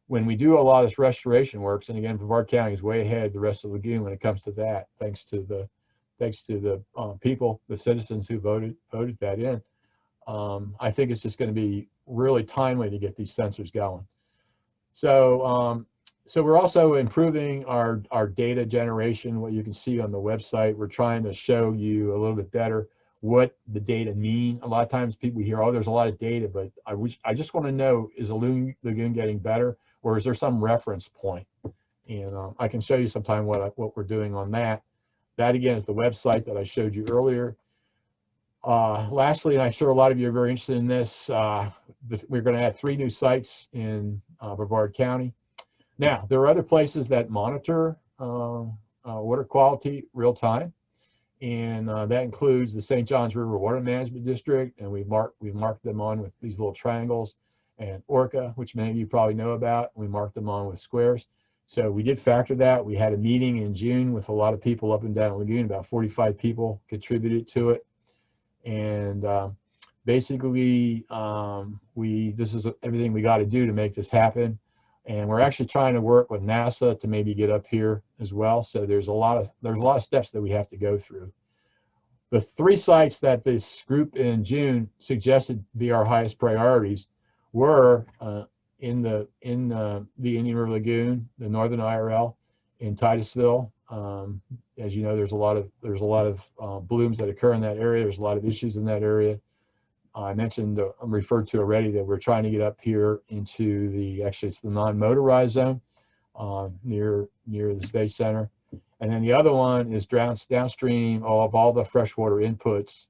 when we do a lot of this restoration works, and again, Brevard County is way ahead of the rest of the lagoon when it comes to that, thanks to the people, the citizens who voted that in. I think it's just going to be really timely to get these sensors going. So, so we're also improving our data generation, what you can see on the website. We're trying to show you a little bit better what the data mean. A lot of times people hear, oh, there's a lot of data, but I just want to know, is the lagoon getting better, or is there some reference point? And I can show you sometime what we're doing on that. That again is the website that I showed you earlier. Lastly, and I'm sure a lot of you are very interested in this, we're going to add 3 new sites in Brevard County. Now, there are other places that monitor water quality real time, and that includes the St. Johns River Water Management District, and we've marked them on with these little triangles, and Orca, which many of you probably know about, we marked them on with squares. So we did factor that. We had a meeting in June with a lot of people up and down the lagoon, about 45 people contributed to it. And basically, this is everything we got to do to make this happen. And we're actually trying to work with NASA to maybe get up here as well. So there's a lot of steps that we have to go through. The 3 sites that this group in June suggested be our highest priorities were in the Indian River Lagoon, the Northern IRL, in Titusville. As you know, there's a lot of blooms that occur in that area. There's a lot of issues in that area. I mentioned, referred to already, that we're trying to get up here into actually it's the non-motorized zone near the Space Center. And then the other one is downstream of all the freshwater inputs,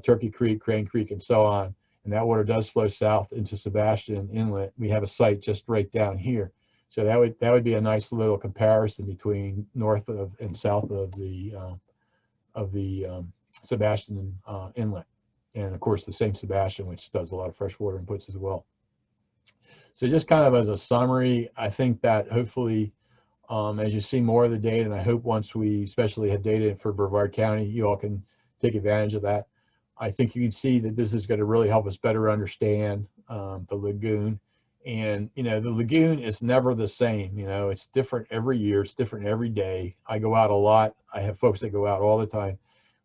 Turkey Creek, Crane Creek, and so on. And that water does flow south into Sebastian Inlet. We have a site just right down here. So that would be a nice little comparison between north of and south of the Sebastian Inlet. And of course the St. Sebastian, which does a lot of freshwater inputs as well. So just kind of as a summary, I think that hopefully as you see more of the data, and I hope once we especially have data for Brevard County, you all can take advantage of that. I think you can see that this is going to really help us better understand the lagoon. And, you know, the lagoon is never the same. You know, it's different every year. It's different every day. I go out a lot. I have folks that go out all the time.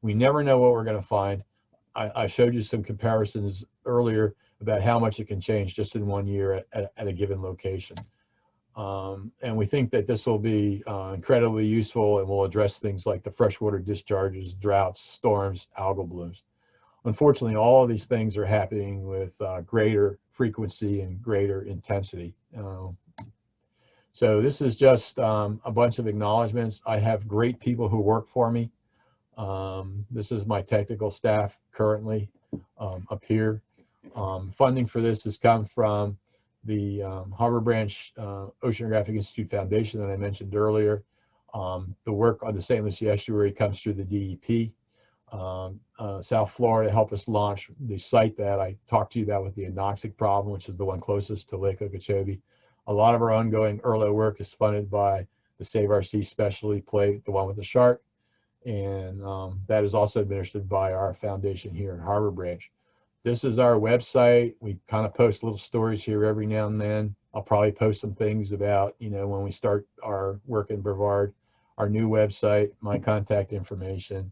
We never know what we're going to find. I showed you some comparisons earlier. about how much it can change just in 1 year at a given location. And we think that this will be incredibly useful and will address things like the freshwater discharges, droughts, storms, algal blooms. Unfortunately, all of these things are happening with greater frequency and greater intensity. So this is just a bunch of acknowledgments. I have great people who work for me. This is my technical staff currently up here. Funding for this has come from the Harbor Branch Oceanographic Institute Foundation that I mentioned earlier. The work on the St. Lucie Estuary comes through the DEP. South Florida helped us launch the site that I talked to you about with the anoxic problem, which is the one closest to Lake Okeechobee. A lot of our ongoing IRLO work is funded by the Save Our Seas specialty plate, the one with the shark, and that is also administered by our foundation here in Harbor Branch. This is our website. We kind of post little stories here every now and then. I'll probably post some things about, you know, when we start our work in Brevard, our new website, my contact information,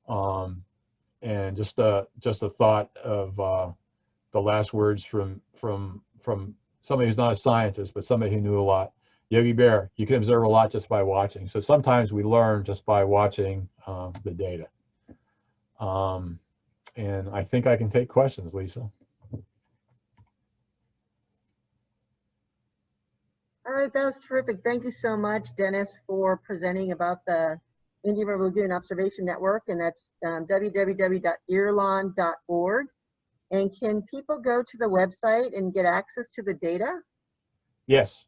and just a thought of the last words from somebody who's not a scientist, but somebody who knew a lot. Yogi Bear, you can observe a lot just by watching. So sometimes we learn just by watching the data. And I think I can take questions, Lisa. All right, that was terrific. Thank you so much, Dennis, for presenting about the Indian River Lagoon Observation Network, and that's www.irlon.org. And can people go to the website and get access to the data? Yes.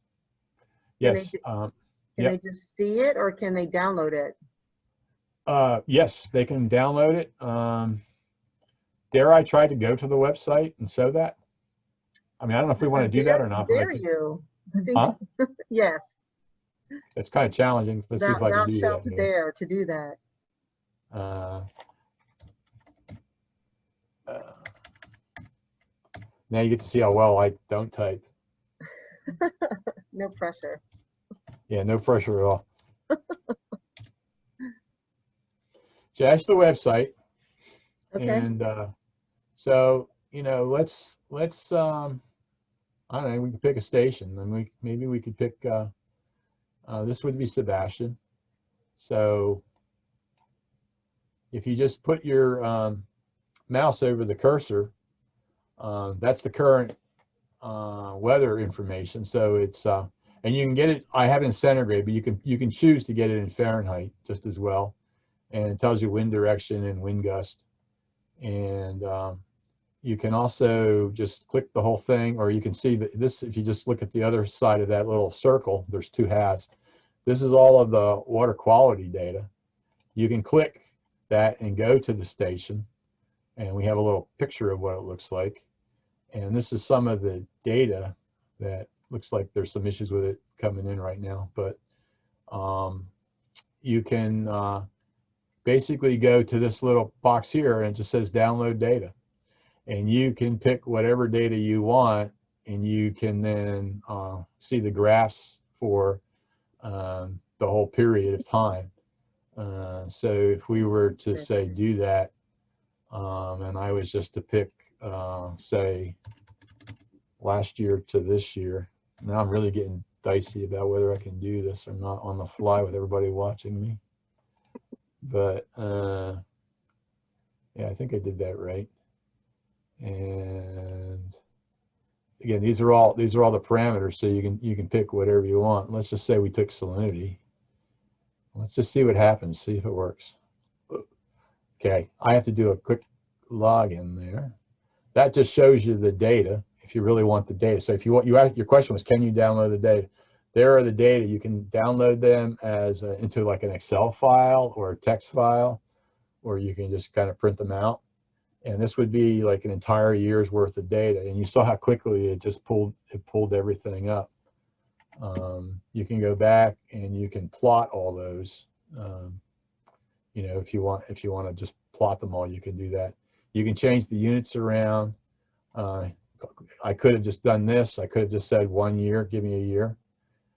Yes. Can they just see it, or can they download it? Yes, they can download it. Dare I try to go to the website and show that? I mean, I don't know if we want to do that or not. Dare you? I think, huh? Yes. It's kind of challenging. Let's see if I can do Thou that. shalt dare to do that. Now you get to see how well I don't type. No pressure. Yeah, no pressure at all. So that's the website. Okay. And so, you know, let's I don't know, we could pick a station, and maybe we could pick this would be Sebastian. So if you just put your mouse over the cursor, that's the current weather information. So it's and you can get it, I have it in centigrade, but you can choose to get it in Fahrenheit just as well. And it tells you wind direction and wind gust. And you can also just click the whole thing, or you can see that this, if you just look at the other side of that little circle, there's two halves. This is all of the water quality data. You can click that and go to the station, and we have a little picture of what it looks like. And this is some of the data that looks like there's some issues with it coming in right now, but you can basically go to this little box here, and it just says download data. And you can pick whatever data you want, and you can then see the graphs for the whole period of time. So if we were to say do that, and I was just to pick, say, last year to this year, now I'm really getting dicey about whether I can do this or not on the fly with everybody watching me. But yeah, I think I did that right. And again, these are all the parameters, so you can pick whatever you want. Let's just say we took salinity. Let's just see what happens, see if it works. Okay, I have to do a quick login there. That just shows you the data if you really want the data. So if you want, your question was, can you download the data? There are the data. You can download them as into like an Excel file or a text file, or you can just kind of print them out. And this would be like an entire year's worth of data. And you saw how quickly it just pulled everything up. You can go back and you can plot all those. You know, if you want to just plot them all, you can do that. You can change the units around. I could have just done this. I could have just said 1 year, give me a year.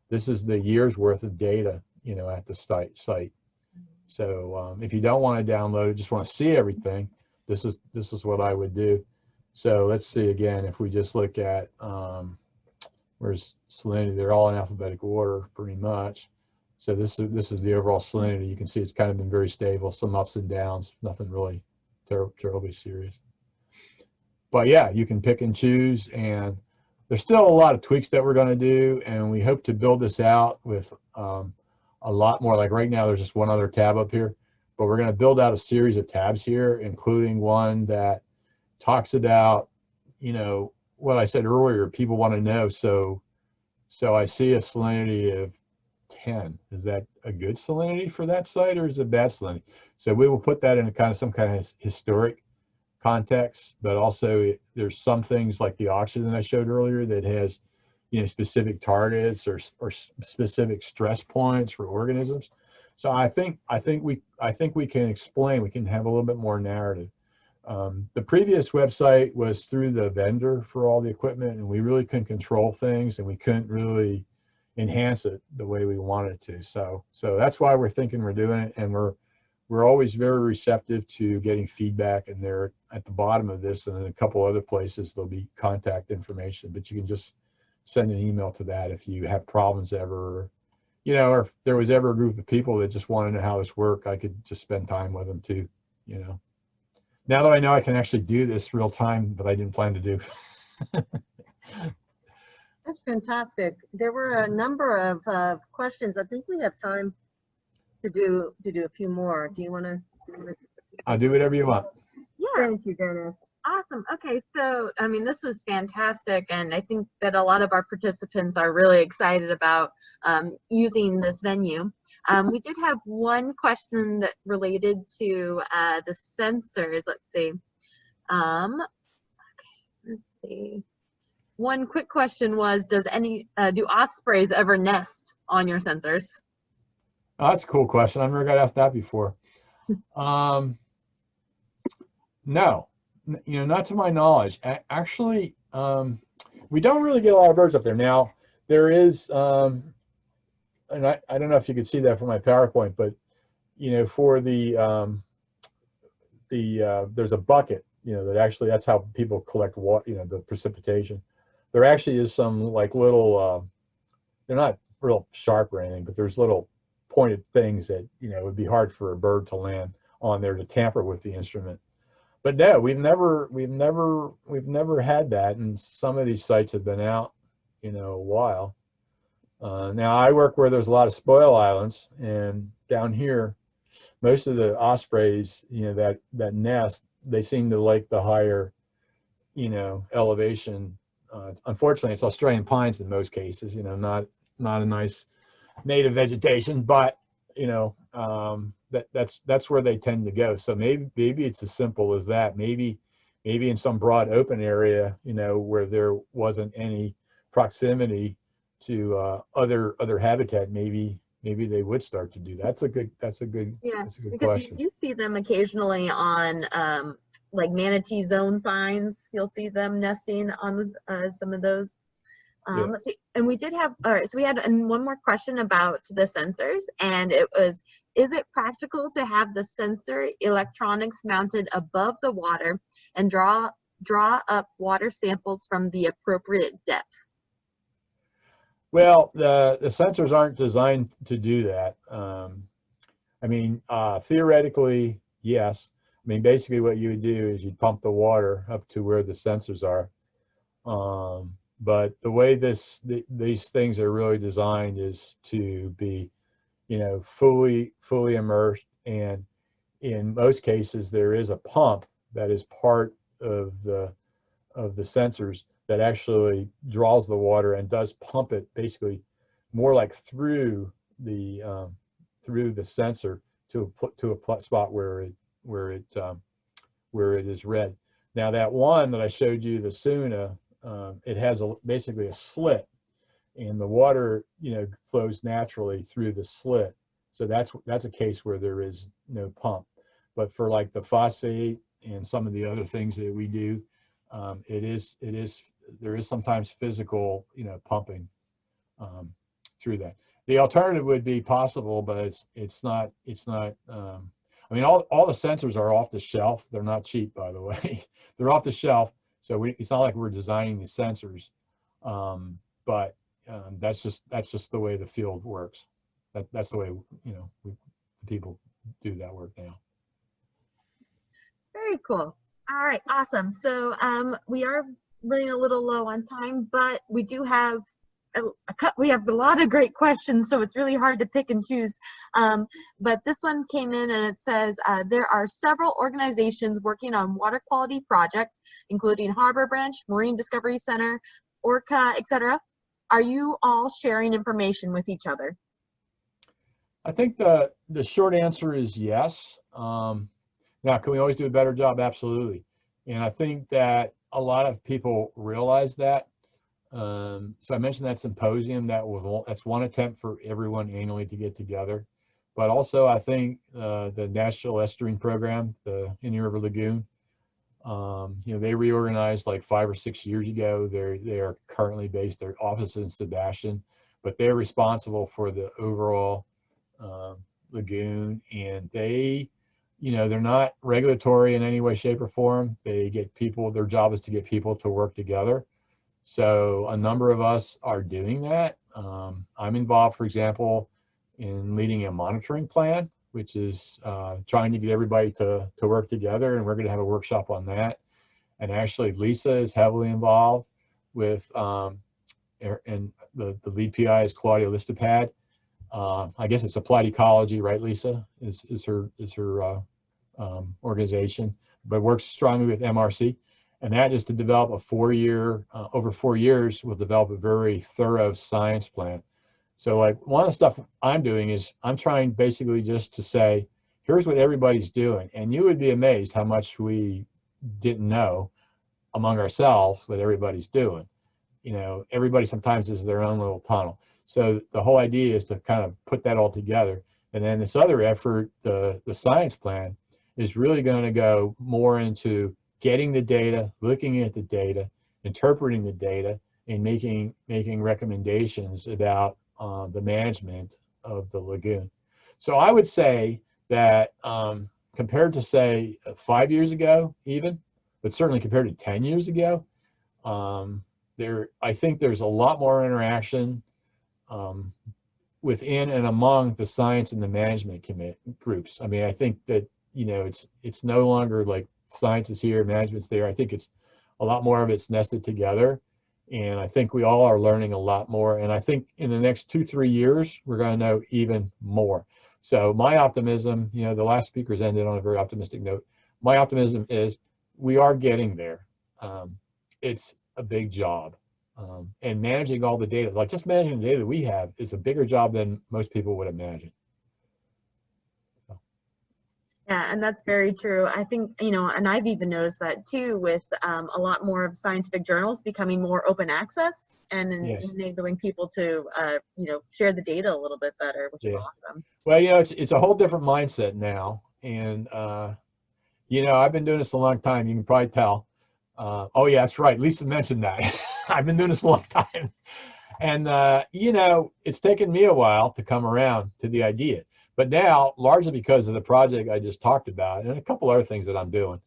This is the year's worth of data, you know, at the site. So if you don't want to download it, just want to see everything, this is what I would do. So let's see again, if we just look at, where's salinity, they're all in alphabetical order pretty much. So this is the overall salinity. You can see it's kind of been very stable, some ups and downs, nothing really terribly serious. But yeah, you can pick and choose, and there's still a lot of tweaks that we're going to do, and we hope to build this out with a lot more. Like right now, there's just one other tab up here, but we're going to build out a series of tabs here, including one that talks about, you know, what I said earlier, people want to know. So I see a salinity of 10. Is that a good salinity for that site, or is it bad salinity? So we will put that in some kind of historic context, but also there's some things like the oxygen I showed earlier that has, you know, specific targets or specific stress points for organisms. So I think we can explain. We can have a little bit more narrative. The previous website was through the vendor for all the equipment, and we really couldn't control things, and we couldn't really enhance it the way we wanted to. So that's why we're thinking we're doing it, and we're always very receptive to getting feedback. And there at the bottom of this and in a couple other places, there'll be contact information, but you can just send an email to that if you have problems ever, you know, or if there was ever a group of people that just want to know how this worked, I could just spend time with them too, you know. Now that I know I can actually do this real time, but I didn't plan to do. That's fantastic. There were a number of questions. I think we have time to do a few more. Do you want to? I'll do whatever you want. Yeah. Thank you, Dennis. Awesome. Okay, so I mean, this was fantastic, and I think that a lot of our participants are really excited about using this venue. We did have one question that related to the sensors. Let's see. Okay, let's see. One quick question was, do ospreys ever nest on your sensors? Oh, that's a cool question. I've never got asked that before. No, you know, not to my knowledge. Actually, we don't really get a lot of birds up there. Now, there is, and I don't know if you could see that from my PowerPoint, but, you know, for there's a bucket, you know, that actually, that's how people collect water, you know, the precipitation. There actually is some like little, they're not real sharp or anything, but there's little pointed things that, you know, it would be hard for a bird to land on there to tamper with the instrument. But no, we've never had that, and some of these sites have been out, you know, a while. Now I work where there's a lot of spoil islands, and down here, most of the ospreys, you know, that nest, they seem to like the higher, you know, elevation. Unfortunately, it's Australian pines in most cases, you know, not a nice native vegetation, but, you know, that's where they tend to go. So maybe it's as simple as that. Maybe in some broad open area, you know, where there wasn't any proximity to other habitat, maybe they would start to do that. That's a good Because question. you do see them occasionally on like manatee zone signs. You'll see them nesting on some of those. Yeah. Let's see. And we did have, all right, so we had one more question about the sensors, and it was, is it practical to have the sensor electronics mounted above the water and draw up water samples from the appropriate depths? Well, the sensors aren't designed to do that. I mean, theoretically, yes. I mean, basically what you would do is you'd pump the water up to where the sensors are. But the way these things are really designed is to be, you know, fully immersed, and in most cases there is a pump that is part of the sensors that actually draws the water and does pump it basically more like through the sensor to a spot where it is read. Now that one that I showed you, the Suna, it has basically a slit, and the water, you know, flows naturally through the slit. So that's a case where there is no pump. But for like the phosphate and some of the other things that we do, there is sometimes physical, you know, pumping through that. The alternative would be possible, but it's not. I mean, all the sensors are off the shelf. They're not cheap, by the way. They're off the shelf, So it's not like we're designing the sensors, but that's just the way the field works. That's the way, you know, the people do that work now. Very cool. All right, awesome. So we are running a little low on time, but we do have we have a lot of great questions, so it's really hard to pick and choose. But this one came in and it says, there are several organizations working on water quality projects, including Harbor Branch, Marine Discovery Center, Orca, etc. Are you all sharing information with each other? I think the short answer is yes. Now, can we always do a better job? Absolutely. And I think that a lot of people realize that. So I mentioned that symposium, that's one attempt for everyone annually to get together. But also I think the National Estuarine Program, the Indian River Lagoon, you know, they reorganized like 5 or 6 years ago. They are currently based, their office in Sebastian, but they're responsible for the overall lagoon, and they, you know, they're not regulatory in any way, shape, or form. They get people, their job is to get people to work together. So a number of us are doing that. I'm involved, for example, in leading a monitoring plan, which is trying to get everybody to work together, and we're going to have a workshop on that. And actually, Lisa is heavily involved with, and the lead PI is Claudia Listipad. I guess it's Applied Ecology, right, Lisa? Is her organization, but works strongly with MRC. And that is to develop a 4-year, over 4 years, we'll develop a very thorough science plan. So like one of the stuff I'm doing is I'm trying basically just to say, here's what everybody's doing. And you would be amazed how much we didn't know among ourselves what everybody's doing. You know, everybody sometimes is their own little tunnel. So the whole idea is to kind of put that all together. And then this other effort, the science plan, is really going to go more into getting the data, looking at the data, interpreting the data, and making recommendations about the management of the lagoon. So I would say that compared to, say, 5 years ago even, but certainly compared to 10 years ago, I think there's a lot more interaction within and among the science and the management groups. I mean, I think that, you know, it's no longer like science is here, management's there. I think it's a lot more of it's nested together. And I think we all are learning a lot more. And I think in the next 2-3 years, we're going to know even more. So my optimism, you know, the last speakers ended on a very optimistic note. My optimism is we are getting there. It's a big job. And managing all the data, like just managing the data that we have, is a bigger job than most people would imagine. Yeah, and that's very true. I think, you know, and I've even noticed that too with a lot more of scientific journals becoming more open access and enabling people to, you know, share the data a little bit better, which is awesome. Well, you know, it's a whole different mindset now. And, you know, I've been doing this a long time. You can probably tell. Oh, yeah, that's right. Lisa mentioned that. I've been doing this a long time. And, you know, it's taken me a while to come around to the idea. But now, largely because of the project I just talked about and a couple other things that I'm doing,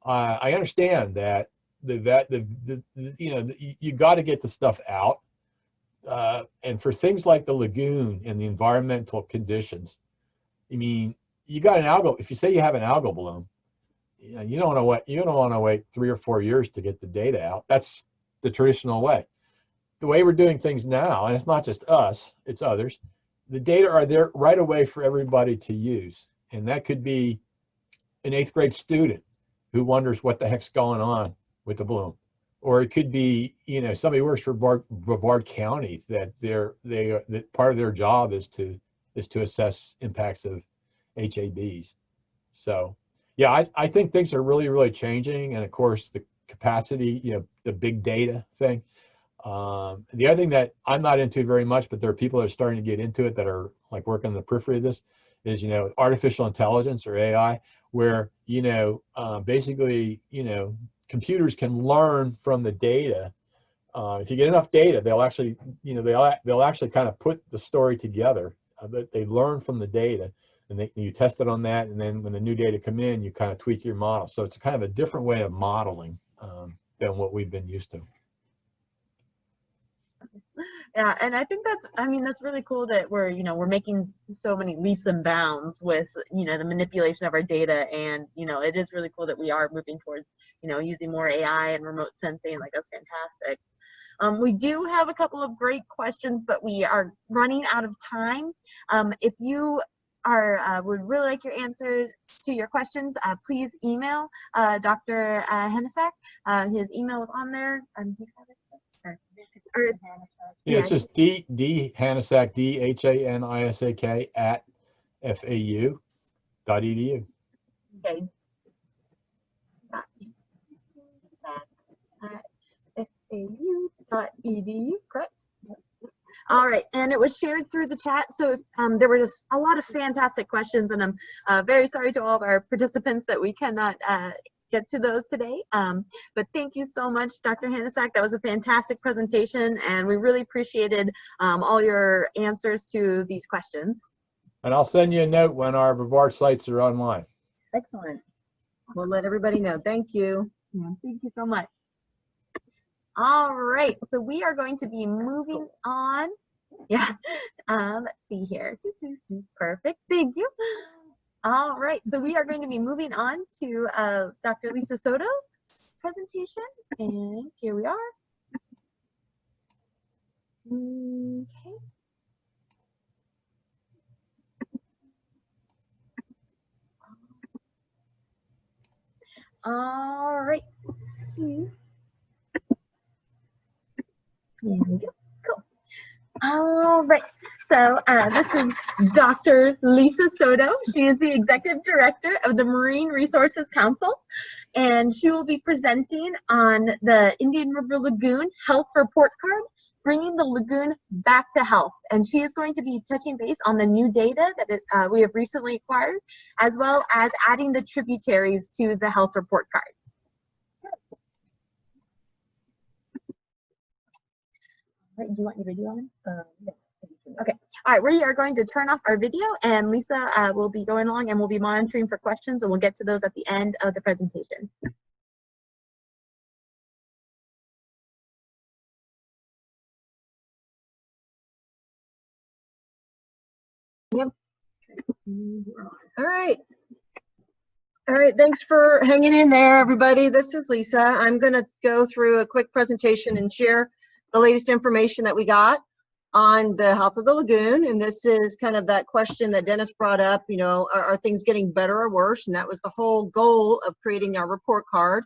I understand that you know, you got to get the stuff out. And for things like the lagoon and the environmental conditions, I mean, you got an algal. If you say you have an algal bloom, you know, you don't want to wait 3 or 4 years to get the data out. That's the traditional way. The way we're doing things now, and it's not just us, it's others. The data are there right away for everybody to use. And that could be an 8th grade student who wonders what the heck's going on with the bloom. Or it could be, you know, somebody who works for Brevard County that that part of their job is to assess impacts of HABs. So yeah, I think things are really, really changing. And of course the capacity, you know, the big data thing. The other thing that I'm not into very much, but there are people that are starting to get into it that are like working on the periphery of this, is, you know, artificial intelligence or AI, where, you know, basically, you know, computers can learn from the data. If you get enough data, they'll actually, you know, they'll actually kind of put the story together. They learn from the data, and you test it on that, and then when the new data come in, you kind of tweak your model. So it's kind of a different way of modeling. than what we've been used to. Yeah, and I think that's, I mean, that's really cool that we're, you know, we're making so many leaps and bounds with, you know, the manipulation of our data. And, you know, it is really cool that we are moving towards, you know, using more AI and remote sensing. Like, that's fantastic. We do have a couple of great questions, but we are running out of time. If you are would really like your answers to your questions, please email Dr. Hanisak. His email is on there. Do you have it? Or, Yeah, it's just D Hanisak, DHANISAK at FAU.edu. Okay. FAU.edu, correct? All right, and it was shared through the chat, so there were just a lot of fantastic questions, and I'm very sorry to all of our participants that we cannot get to those today. But thank you so much, Dr. Hanisak. That was a fantastic presentation, and we really appreciated all your answers to these questions. And I'll send you a note when our Brevard sites are online. Excellent. We'll let everybody know. Thank you. Yeah, thank you so much. All right, so we are going to be moving on. Yeah, let's see here. Perfect, thank you. All right, so we are going to be moving on to Dr. Lisa Soto's presentation, and here we are. Okay. All right, let's see. There we go. Cool. All right. So this is Dr. Lisa Soto. She is the Executive Director of the Marine Resources Council, and she will be presenting on the Indian River Lagoon Health Report Card, bringing the lagoon back to health. And she is going to be touching base on the new data that is, we have recently acquired, as well as adding the tributaries to the health report card. Right, do you want your video on? Yeah. Okay. All right, we are going to turn off our video, and Lisa will be going along, and we'll be monitoring for questions, and we'll get to those at the end of the presentation. Yep. All right. All right, thanks for hanging in there, everybody. This is Lisa. I'm going to go through a quick presentation and share the latest information that we got on the health of the lagoon. And this is kind of that question that Dennis brought up, you know, are things getting better or worse? And that was the whole goal of creating our report card.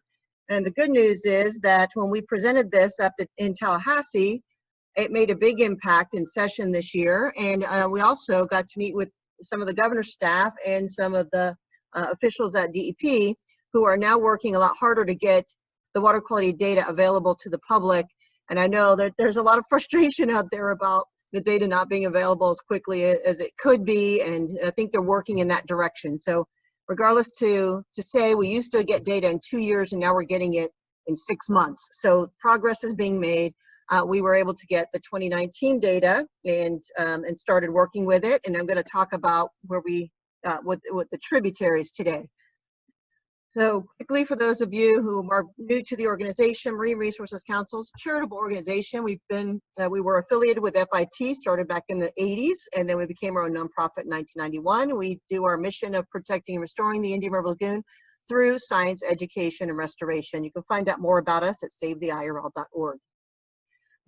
And the good news is that when we presented this up in Tallahassee, it made a big impact in session this year. And we also got to meet with some of the governor's staff and some of the officials at DEP who are now working a lot harder to get the water quality data available to the public. And I know that there's a lot of frustration out there about the data not being available as quickly as it could be, and I think they're working in that direction. So regardless to say, we used to get data in 2 years and now we're getting it in 6 months. So progress is being made. We were able to get the 2019 data and started working with it, and I'm going to talk about where we with the tributaries today. So quickly, for those of you who are new to the organization, Marine Resources Council's charitable organization. We were affiliated with FIT, started back in the 80s, and then we became our own nonprofit in 1991. We do our mission of protecting and restoring the Indian River Lagoon through science, education, and restoration. You can find out more about us at savetheirl.org.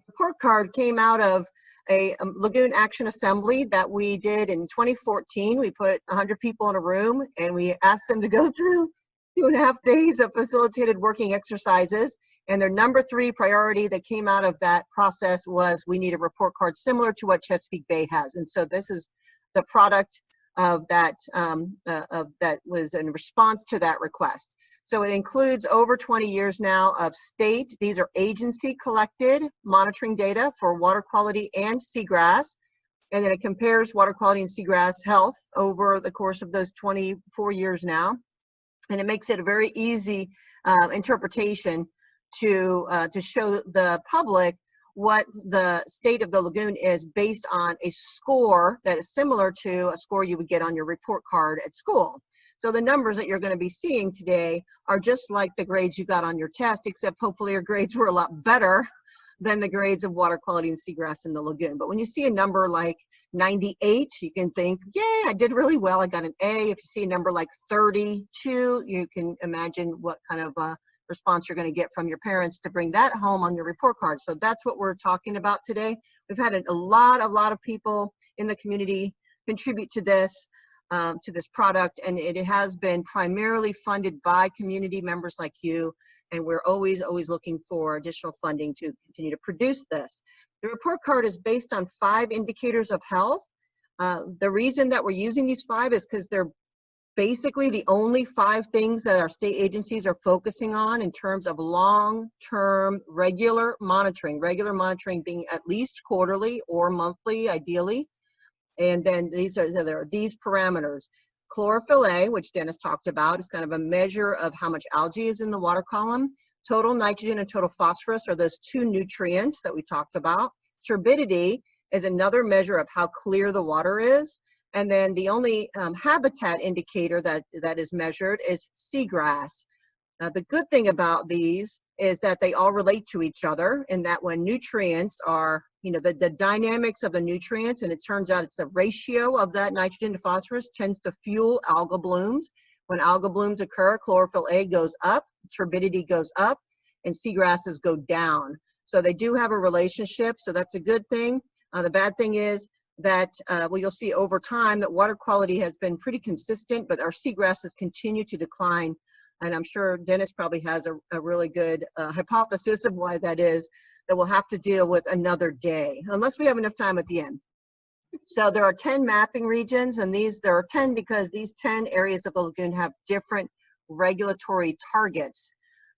The report card came out of a Lagoon Action Assembly that we did in 2014. We put 100 people in a room and we asked them to go through 2.5 days of facilitated working exercises. And their number 3 priority that came out of that process was we need a report card similar to what Chesapeake Bay has. And so this is the product of that, that was in response to that request. So it includes over 20 years now of state, these are agency collected monitoring data for water quality and seagrass. And then it compares water quality and seagrass health over the course of those 24 years now. And it makes it a very easy interpretation to show the public what the state of the lagoon is based on a score that is similar to a score you would get on your report card at school. So the numbers that you're going to be seeing today are just like the grades you got on your test, except hopefully your grades were a lot better than the grades of water quality and seagrass in the lagoon. But when you see a number like 98, you can think, yay, I did really well, I got an A. If you see a number like 32, you can imagine what kind of response you're going to get from your parents to bring that home on your report card. So that's what we're talking about today. We've had a lot of people in the community contribute to this product, and it has been primarily funded by community members like you, and we're always looking for additional funding to continue to produce this. The report card is based on 5 indicators of health. The reason that we're using these 5 is because they're basically the only 5 things that our state agencies are focusing on in terms of long-term regular monitoring being at least quarterly or monthly ideally. And then there are these parameters. Chlorophyll A, which Dennis talked about, is kind of a measure of how much algae is in the water column. Total nitrogen and total phosphorus are those 2 nutrients that we talked about. Turbidity is another measure of how clear the water is. And then the only habitat indicator that is measured is seagrass. The good thing about these is that they all relate to each other, and that when nutrients are, the dynamics of the nutrients, and it turns out it's the ratio of that nitrogen to phosphorus tends to fuel algal blooms. When algal blooms occur, chlorophyll A goes up, turbidity goes up, and seagrasses go down. So they do have a relationship, so that's a good thing. The bad thing is that, well, you'll see over time that water quality has been pretty consistent, but our seagrasses continue to decline. And I'm sure Dennis probably has a really good hypothesis of why that is, that we'll have to deal with another day, unless we have enough time at the end. So there are 10 mapping regions, and there are 10 because these 10 areas of the lagoon have different regulatory targets.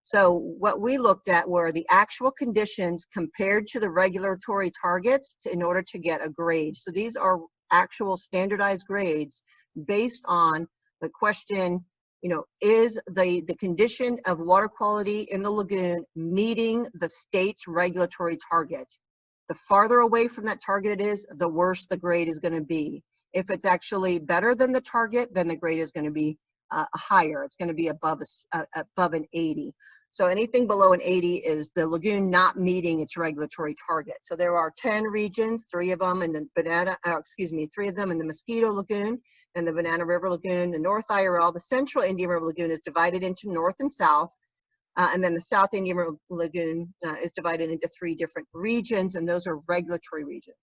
So what we looked at were the actual conditions compared to the regulatory targets in order to get a grade. So these are actual standardized grades based on the question, is the condition of water quality in the lagoon meeting the state's regulatory target? The farther away from that target it is, the worse the grade is going to be. If it's actually better than the target, then the grade is going to be higher. It's going to be above an 80. So anything below an 80 is the lagoon not meeting its regulatory target. So there are 10 regions, 3 of them in the Mosquito Lagoon and the Banana River Lagoon, the North IRL. The Central Indian River Lagoon is divided into North and South. And then the South Indian River Lagoon is divided into 3 different regions, and those are regulatory regions.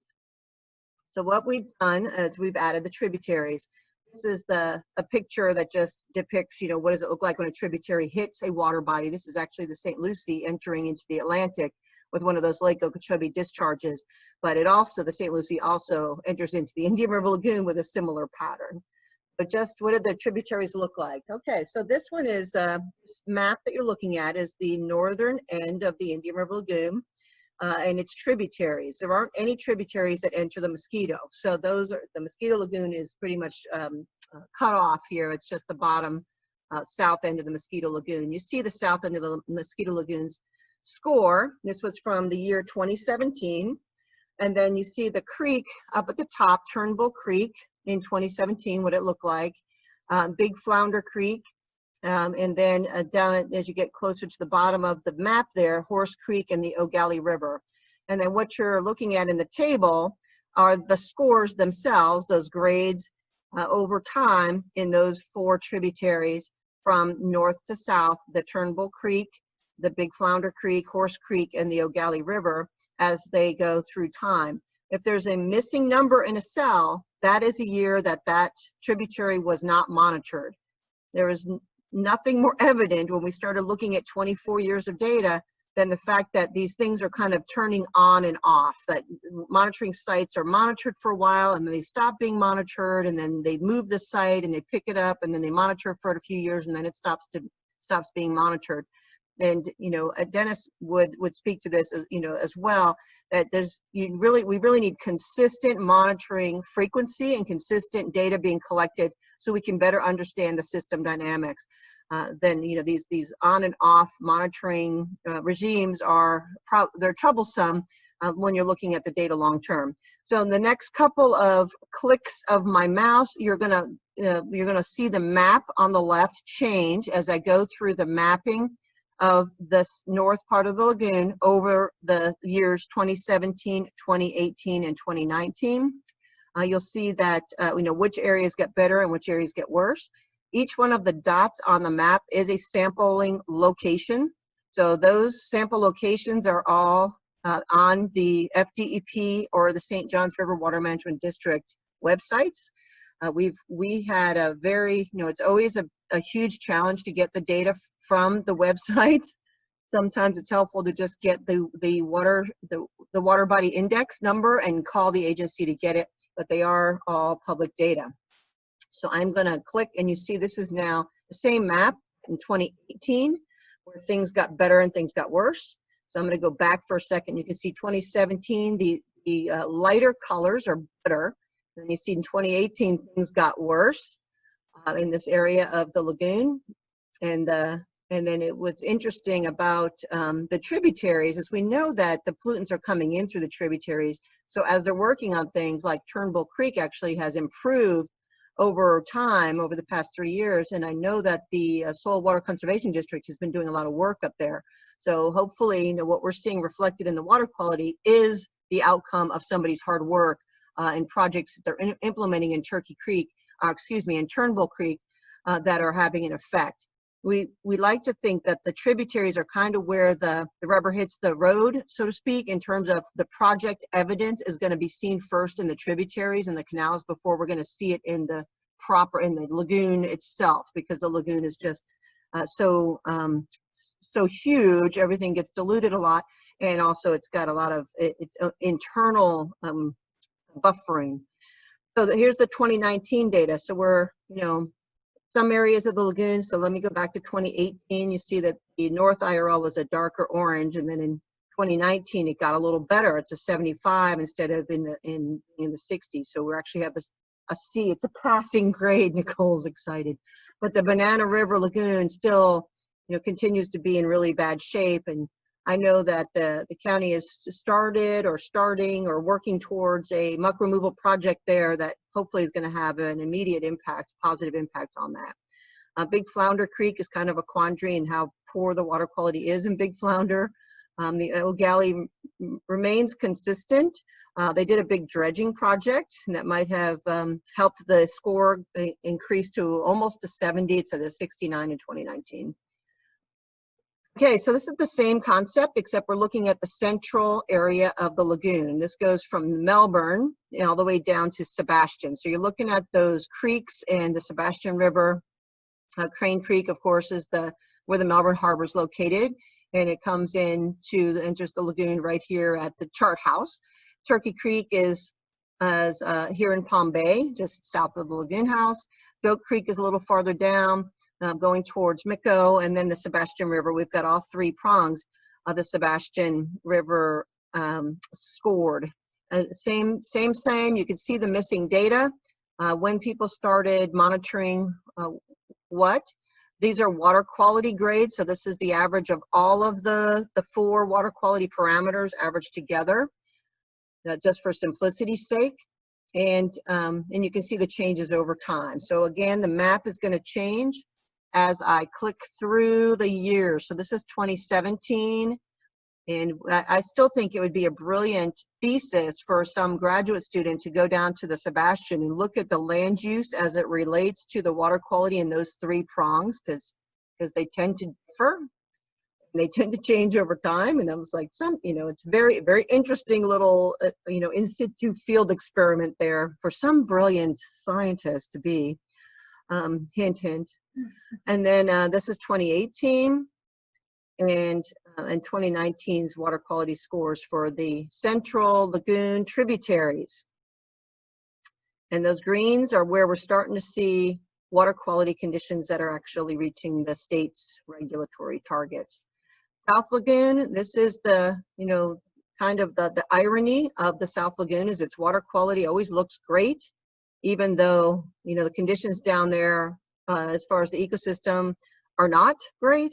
So what we've done is we've added the tributaries. This is a picture that just depicts, what does it look like when a tributary hits a water body. This is actually the St. Lucie entering into the Atlantic with one of those Lake Okeechobee discharges. But the St. Lucie also enters into the Indian River Lagoon with a similar pattern. But just what do the tributaries look like? Okay, so this one is, this map that you're looking at is the northern end of the Indian River Lagoon. And its tributaries. There aren't any tributaries that enter the Mosquito. So the Mosquito Lagoon is pretty much cut off here. It's just the bottom south end of the Mosquito Lagoon. You see the south end of the Mosquito Lagoon's score. This was from the year 2017. And then you see the creek up at the top, Turnbull Creek in 2017, what it looked like. Big Flounder Creek. And then down as you get closer to the bottom of the map there, Horse Creek and the Ogallie River. And then what you're looking at in the table are the scores themselves, those grades over time in those 4 tributaries from north to south, the Turnbull Creek, the Big Flounder Creek, Horse Creek, and the Ogallie River as they go through time. If there's a missing number in a cell, that is a year that tributary was not monitored. There is nothing more evident when we started looking at 24 years of data than the fact that these things are kind of turning on and off, that monitoring sites are monitored for a while and then they stop being monitored, and then they move the site and they pick it up and then they monitor for it a few years and then it stops being monitored. And Dennis would speak to this as well, that we really need consistent monitoring frequency and consistent data being collected so we can better understand the system dynamics. Then these on and off monitoring regimes they're troublesome, when you're looking at the data long term. So in the next couple of clicks of my mouse, you're gonna see the map on the left change as I go through the mapping of this north part of the lagoon over the years 2017, 2018, and 2019. You'll see that which areas get better and which areas get worse. Each one of the dots on the map is a sampling location. So those sample locations are all on the FDEP or the St. Johns River Water Management District websites. We had a very, it's always a huge challenge to get the data from the website. Sometimes it's helpful to just get the water body index number and call the agency to get it, but they are all public data. So I'm gonna click, and you see this is now the same map in 2018, where things got better and things got worse. So I'm going to go back for a second. You can see 2017, the lighter colors are better. And you see in 2018, things got worse in this area of the lagoon. And then what's interesting about the tributaries is we know that the pollutants are coming in through the tributaries. So as they're working on things like Turnbull Creek actually has improved over time, over the past 3 years, and I know that the Soil Water Conservation District has been doing a lot of work up there. So hopefully, what we're seeing reflected in the water quality is the outcome of somebody's hard work and projects that they're implementing in in Turnbull Creek that are having an effect. We like to think that the tributaries are kind of where the rubber hits the road, so to speak, in terms of the project evidence is going to be seen first in the tributaries and the canals before we're going to see it in the lagoon itself, because the lagoon is just so huge, everything gets diluted a lot, and also it's got a lot of its internal buffering. So here's the 2019 data. So we're, some areas of the lagoon. So let me go back to 2018. You see that the North IRL was a darker orange, and then in 2019 it got a little better. It's a 75 instead of in the 60s. So we actually have a C. It's a passing grade. Nicole's excited, but the Banana River Lagoon still, continues to be in really bad shape. And I know that the county is starting or working towards a muck removal project there that hopefully is going to have an immediate impact, positive impact on that. Big Flounder Creek is kind of a quandary in how poor the water quality is in Big Flounder. The algal remains consistent. They did a big dredging project, and that might have helped the score increase to almost a 70. It's at a 69 in 2019. Okay, so this is the same concept, except we're looking at the central area of the lagoon. This goes from Melbourne all the way down to Sebastian. So you're looking at those creeks and the Sebastian River. Crane Creek, of course, is where the Melbourne Harbor is located, and it comes enters the lagoon right here at the chart house. Turkey Creek is here in Palm Bay, just south of the lagoon house. Goat Creek is a little farther down, going towards Mico, and then the Sebastian River. We've got all three prongs of the Sebastian River scored. Same. You can see the missing data when people started monitoring these are water quality grades. So this is the average of all of the 4 water quality parameters averaged together, just for simplicity's sake. And you can see the changes over time. So again, the map is going to change as I click through the years. So this is 2017. And I still think it would be a brilliant thesis for some graduate student to go down to the Sebastian and look at the land use as it relates to the water quality in those 3 prongs, because they tend to differ. They tend to change over time. And I was like, it's very, very interesting little, institute field experiment there for some brilliant scientist to be, hint, hint. And then this is 2018. And 2019's water quality scores for the central lagoon tributaries. And those greens are where we're starting to see water quality conditions that are actually reaching the state's regulatory targets. South Lagoon, this is the, kind of the irony of the South Lagoon is its water quality always looks great, even though, the conditions down there as far as the ecosystem are not great.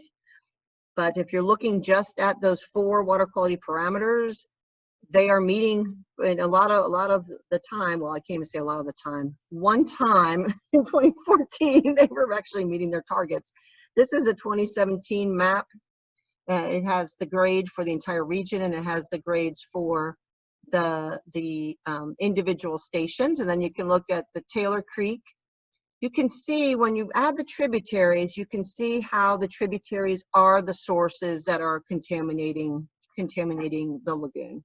But if you're looking just at those 4 water quality parameters, they are meeting in a lot of the time. Well, I can't even say a lot of the time. One time in 2014, they were actually meeting their targets. This is a 2017 map. It has the grade for the entire region, and it has the grades for the individual stations. And then you can look at the Taylor Creek. You can see when you add the tributaries, you can see how the tributaries are the sources that are contaminating the lagoon.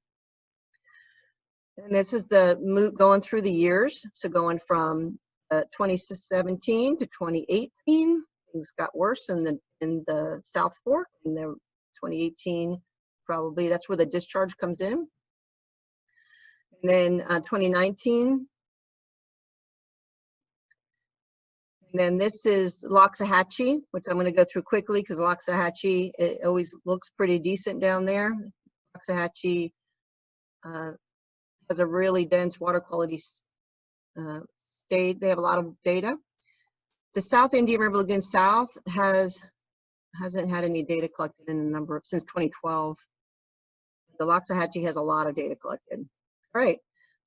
And this is the going through the years. So going from 2017 to 2018, things got worse in the South Fork. In the 2018, probably that's where the discharge comes in. And then 2019. And then this is Loxahatchee, which I'm going to go through quickly because Loxahatchee, it always looks pretty decent down there. Loxahatchee has a really dense water quality state. They have a lot of data. The South Indian River Lagoon South hasn't had any data collected in a number since 2012. The Loxahatchee has a lot of data collected. All right,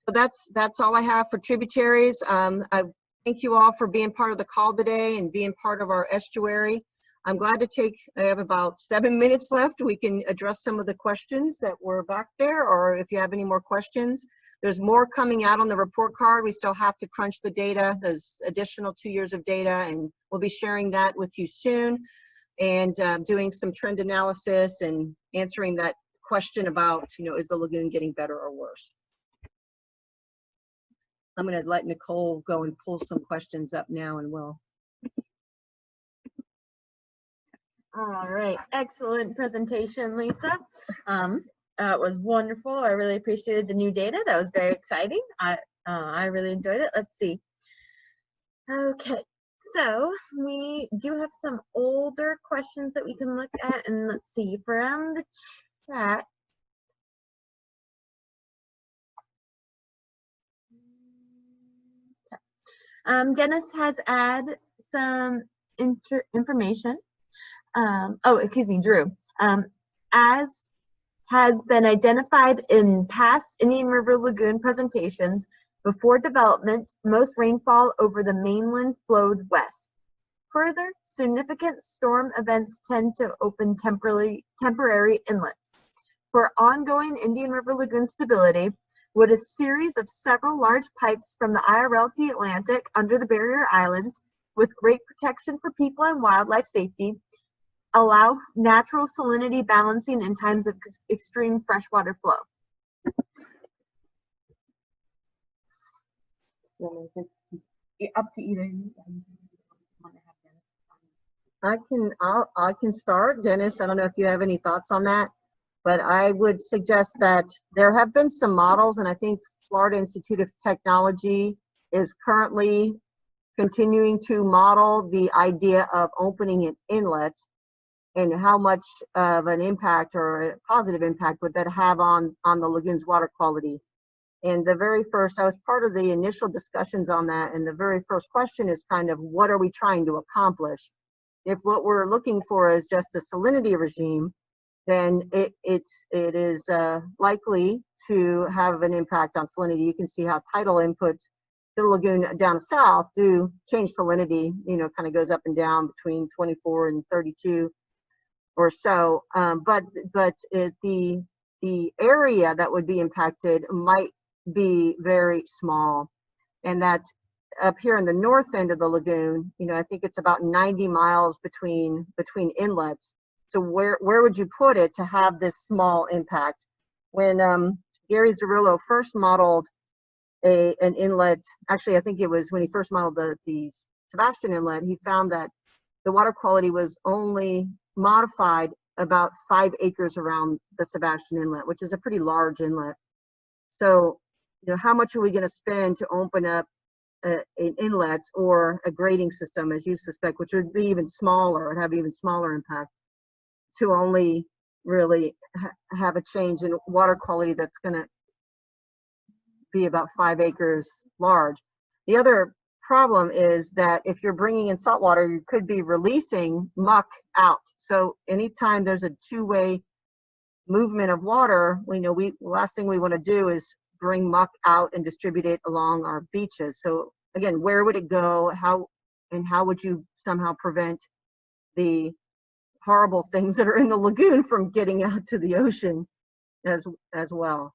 so that's all I have for tributaries. I thank you all for being part of the call today and being part of our estuary. I'm glad to I have about 7 minutes left. We can address some of the questions that were back there, or if you have any more questions. There's more coming out on the report card. We still have to crunch the data. There's additional 2 years of data, and we'll be sharing that with you soon, and doing some trend analysis and answering that question about, is the lagoon getting better or worse? I'm going to let Nicole go and pull some questions up now, and we'll. All right, excellent presentation, Lisa. It was wonderful. I really appreciated the new data. That was very exciting. I really enjoyed it. Let's see. Okay, so we do have some older questions that we can look at, and let's see from the chat. Dennis has added some information. Drew. As has been identified in past Indian River Lagoon presentations, before development, most rainfall over the mainland flowed west. Further, significant storm events tend to open temporary inlets. For ongoing Indian River Lagoon stability, would a series of several large pipes from the IRLT Atlantic under the barrier islands, with great protection for people and wildlife safety, allow natural salinity balancing in times of extreme freshwater flow? Up to either. I can start, Dennis. I don't know if you have any thoughts on that, but I would suggest that there have been some models, and I think Florida Institute of Technology is currently continuing to model the idea of opening an inlet, and how much of an impact or a positive impact would that have on the lagoon's water quality. And the very first, I was part of the initial discussions on that, and the very first question is kind of, what are we trying to accomplish? If what we're looking for is just a salinity regime, then it is likely to have an impact on salinity. You can see how tidal inputs to the lagoon down south do change salinity, kind of goes up and down between 24 and 32 or so. But the area that would be impacted might be very small. And that up here in the north end of the lagoon, I think it's about 90 miles between inlets. So where would you put it to have this small impact? When Gary Zerillo first modeled an inlet, actually I think it was when he first modeled the Sebastian Inlet, he found that the water quality was only modified about 5 acres around the Sebastian Inlet, which is a pretty large inlet. So, how much are we going to spend to open up an inlet or a grading system, as you suspect, which would be even smaller and have even smaller impact, to only really have a change in water quality that's going to be about 5 acres large. The other problem is that if you're bringing in salt water, you could be releasing muck out. So anytime there's a two-way movement of water, last thing we want to do is bring muck out and distribute it along our beaches. So again, where would it go? How would you somehow prevent the horrible things that are in the lagoon from getting out to the ocean as well?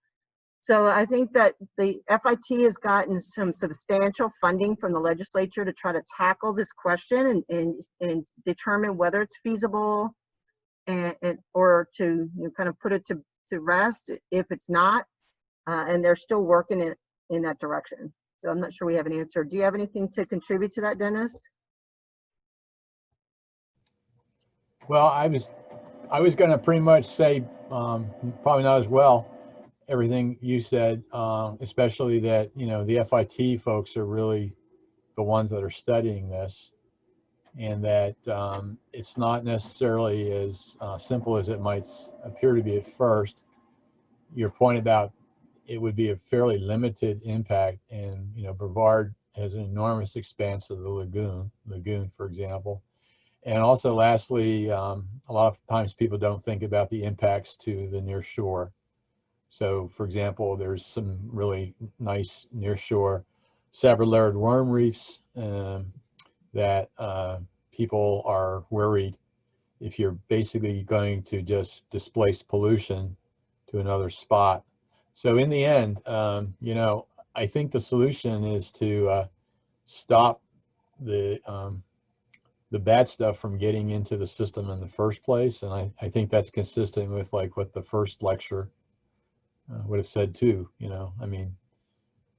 So I think that the FIT has gotten some substantial funding from the legislature to try to tackle this question and determine whether it's feasible or to kind of put it to rest if it's not. And they're still working in that direction. So I'm not sure we have an answer. Do you have anything to contribute to that, Dennis? Well, I was going to pretty much say probably not as well everything you said, especially that the FIT folks are really the ones that are studying this, and that it's not necessarily as simple as it might appear to be at first. Your point about it would be a fairly limited impact, and Brevard has an enormous expanse of the lagoon, for example. And also, lastly, a lot of times people don't think about the impacts to the near shore. So, for example, there's some really nice near shore sabro-layered worm reefs that people are worried if you're basically going to just displace pollution to another spot. So in the end, I think the solution is to stop the bad stuff from getting into the system in the first place, and I think that's consistent with like what the first lecture would have said too. I mean,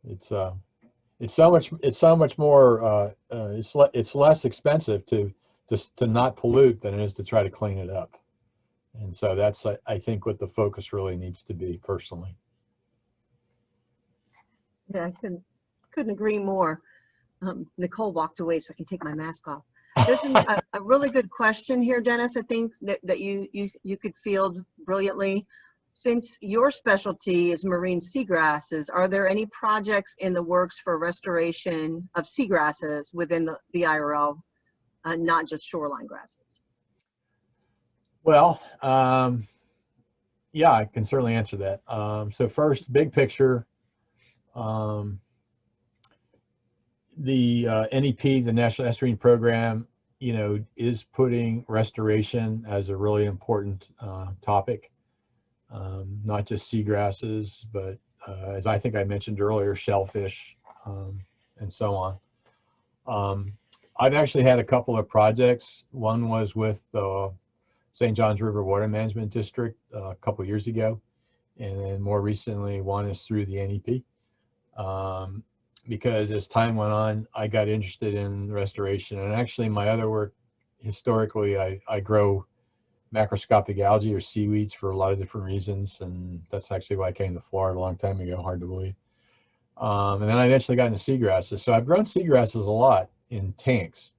it's so much more. It's less expensive to not pollute than it is to try to clean it up, and so that's I think what the focus really needs to be, personally. Yeah, I couldn't agree more. Nicole walked away, so I can take my mask off. There's a really good question here, Dennis, I think that you could field brilliantly. Since your specialty is marine seagrasses, are there any projects in the works for restoration of seagrasses within the IRL, not just shoreline grasses? Well, yeah, I can certainly answer that. So first, big picture, the NEP, the National Estuarine Program, is putting restoration as a really important topic, not just seagrasses, but as I think I mentioned earlier, shellfish, and so on. I've actually had a couple of projects. One was with the St. Johns River Water Management District a couple of years ago, and then more recently, one is through the NEP. Because as time went on, I got interested in restoration, and actually my other work, historically, I grow macroscopic algae or seaweeds for a lot of different reasons, and that's actually why I came to Florida a long time ago, hard to believe. And then I eventually got into seagrasses. So I've grown seagrasses a lot in tanks,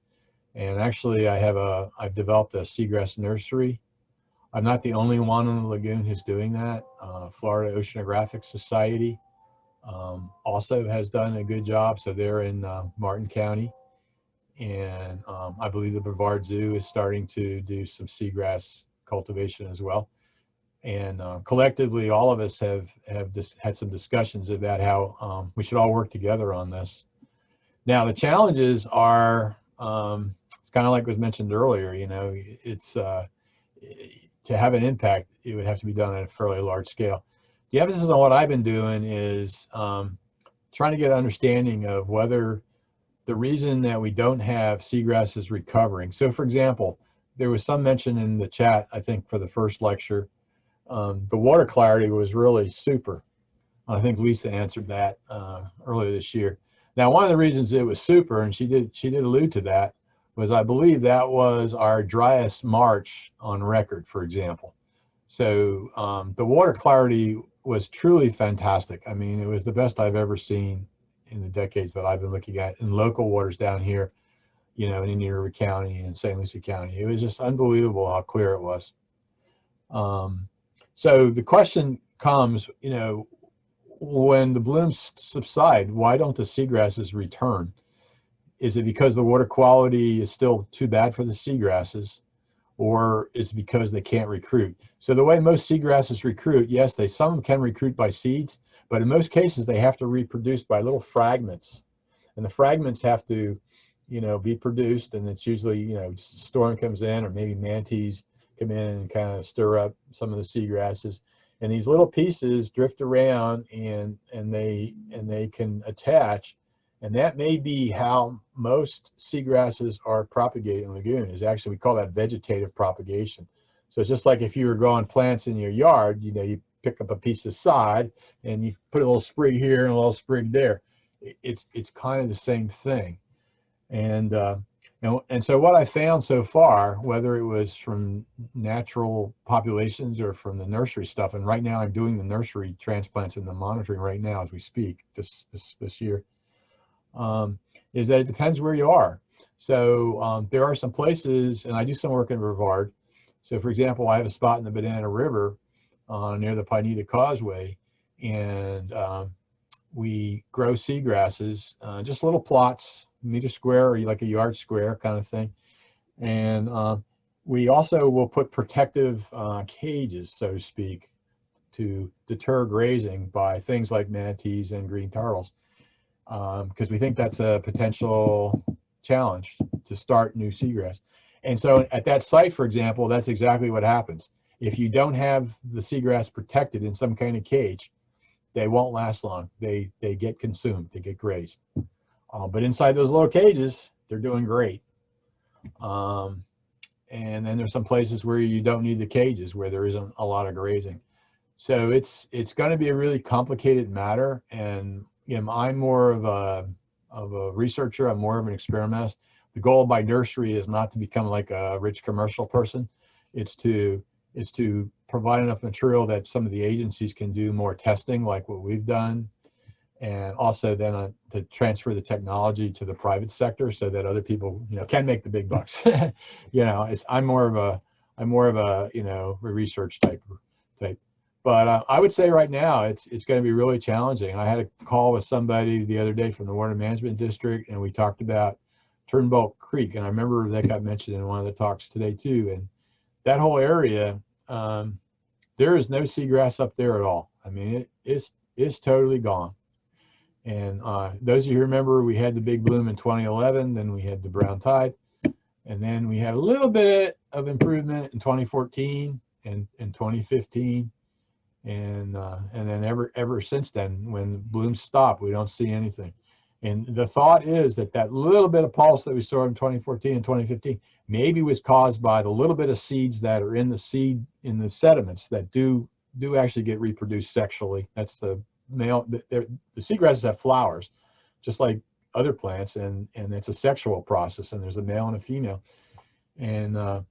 and actually I've developed a seagrass nursery. I'm not the only one in the lagoon who's doing that. Florida Oceanographic Society also has done a good job. So they're in Martin County, and I believe the Brevard Zoo is starting to do some seagrass cultivation as well. And collectively, all of us have just had some discussions about how we should all work together on this. Now, the challenges are, it's kind of like was mentioned earlier, it's to have an impact, it would have to be done at a fairly large scale. The emphasis on what I've been doing is trying to get an understanding of whether the reason that we don't have seagrasses recovering. So for example, there was some mention in the chat, I think for the first lecture, the water clarity was really super. I think Lisa answered that earlier this year. Now, one of the reasons it was super, and she did allude to that, was I believe that was our driest March on record, for example. So the water clarity was truly fantastic. I mean, it was the best I've ever seen in the decades that I've been looking at in local waters down here, in Indian River County and St. Lucie County. It was just unbelievable how clear it was. So the question comes, when the blooms subside, why don't the seagrasses return? Is it because the water quality is still too bad for the seagrasses? or is it because they can't recruit? So the way most seagrasses recruit, yes, some of them can recruit by seeds, but in most cases they have to reproduce by little fragments, and the fragments have to, be produced, and it's usually, storm comes in, or maybe manatees come in and kind of stir up some of the seagrasses, and these little pieces drift around and they can attach, and that may be how most seagrasses are propagated in the lagoon. Is actually, we call that vegetative propagation. So it's just like if you were growing plants in your yard, you pick up a piece of sod and you put a little sprig here and a little sprig there. It's kind of the same thing. And so what I found so far, whether it was from natural populations or from the nursery stuff, and right now I'm doing the nursery transplants and the monitoring right now as we speak this year, is that it depends where you are. So there are some places, and I do some work in Brevard. So for example, I have a spot in the Banana River near the Pineda Causeway, and we grow seagrasses, just little plots, meter square or like a yard square kind of thing. And we also will put protective cages, so to speak, to deter grazing by things like manatees and green turtles, because we think that's a potential challenge to start new seagrass. And so at that site, for example, that's exactly what happens. If you don't have the seagrass protected in some kind of cage, they won't last long. They get consumed, they get grazed. But inside those little cages, they're doing great. And then there's some places where you don't need the cages, where there isn't a lot of grazing. So it's going to be a really complicated matter. And I'm more of a researcher. I'm more of an experimentalist. The goal of my nursery is not to become like a rich commercial person. It's to provide enough material that some of the agencies can do more testing, like what we've done, and also then to transfer the technology to the private sector so that other people, can make the big bucks. I'm more of a a research type. But I would say right now it's going to be really challenging. I had a call with somebody the other day from the Water Management District, and we talked about Turnbull Creek, and I remember that got mentioned in one of the talks today too. And that whole area, there is no seagrass up there at all. I mean, it's totally gone. And those of you who remember, we had the big bloom in 2011, then we had the brown tide, and then we had a little bit of improvement in 2014 and 2015, and then ever since then, when blooms stop, we don't see anything. And the thought is that little bit of pulse that we saw in 2014 and 2015 maybe was caused by the little bit of seeds that are in the sediments that do actually get reproduced sexually. That's the male. The seagrasses have flowers, just like other plants, and it's a sexual process. And there's a male and a female, and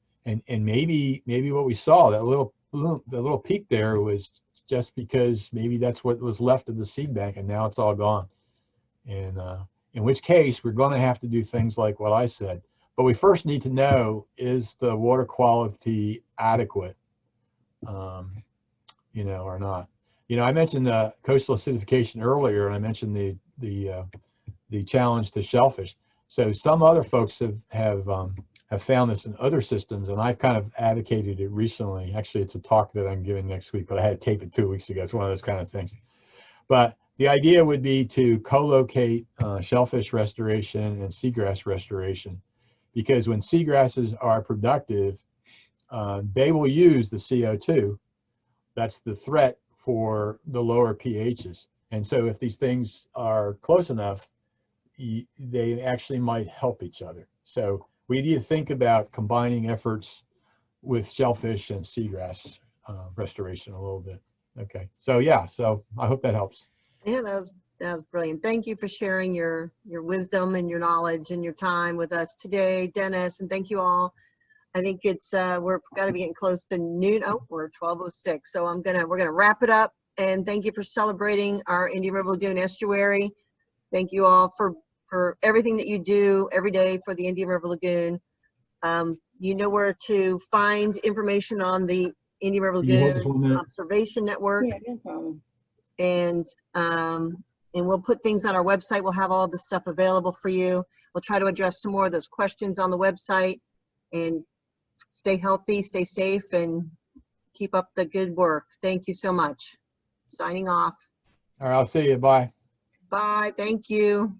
maybe what we saw, that little bloom, the little peak there, was just because maybe that's what was left of the seed bank, and now it's all gone. And in which case, we're going to have to do things like what I said. But we first need to know, is the water quality adequate, or not? I mentioned coastal acidification earlier, and I mentioned the challenge to shellfish. So some other folks have found this in other systems, and I've kind of advocated it recently. Actually, it's a talk that I'm giving next week, but I had to tape it 2 weeks ago. It's one of those kind of things. But the idea would be to co-locate shellfish restoration and seagrass restoration, because when seagrasses are productive, they will use the CO2. That's the threat for the lower pHs. And so if these things are close enough, they actually might help each other. So we need to think about combining efforts with shellfish and seagrass restoration a little bit. Okay, so yeah, so I hope that helps. Yeah, that was brilliant. Thank you for sharing your wisdom and your knowledge and your time with us today, Dennis, and thank you all. I think it's we're got to be getting close to noon. Oh, we're 12:06. So we're gonna wrap it up. And thank you for celebrating our Indian River Lagoon estuary. Thank you all for everything that you do every day for the Indian River Lagoon. You know where to find information on the Indian River Lagoon Observation Network. Yeah, no problem. And we'll put things on our website. We'll have all the stuff available for you. We'll try to address some more of those questions on the website. And Stay healthy, stay safe, and keep up the good work. Thank you so much. Signing off. All right, I'll see you. Bye. Bye. Thank you.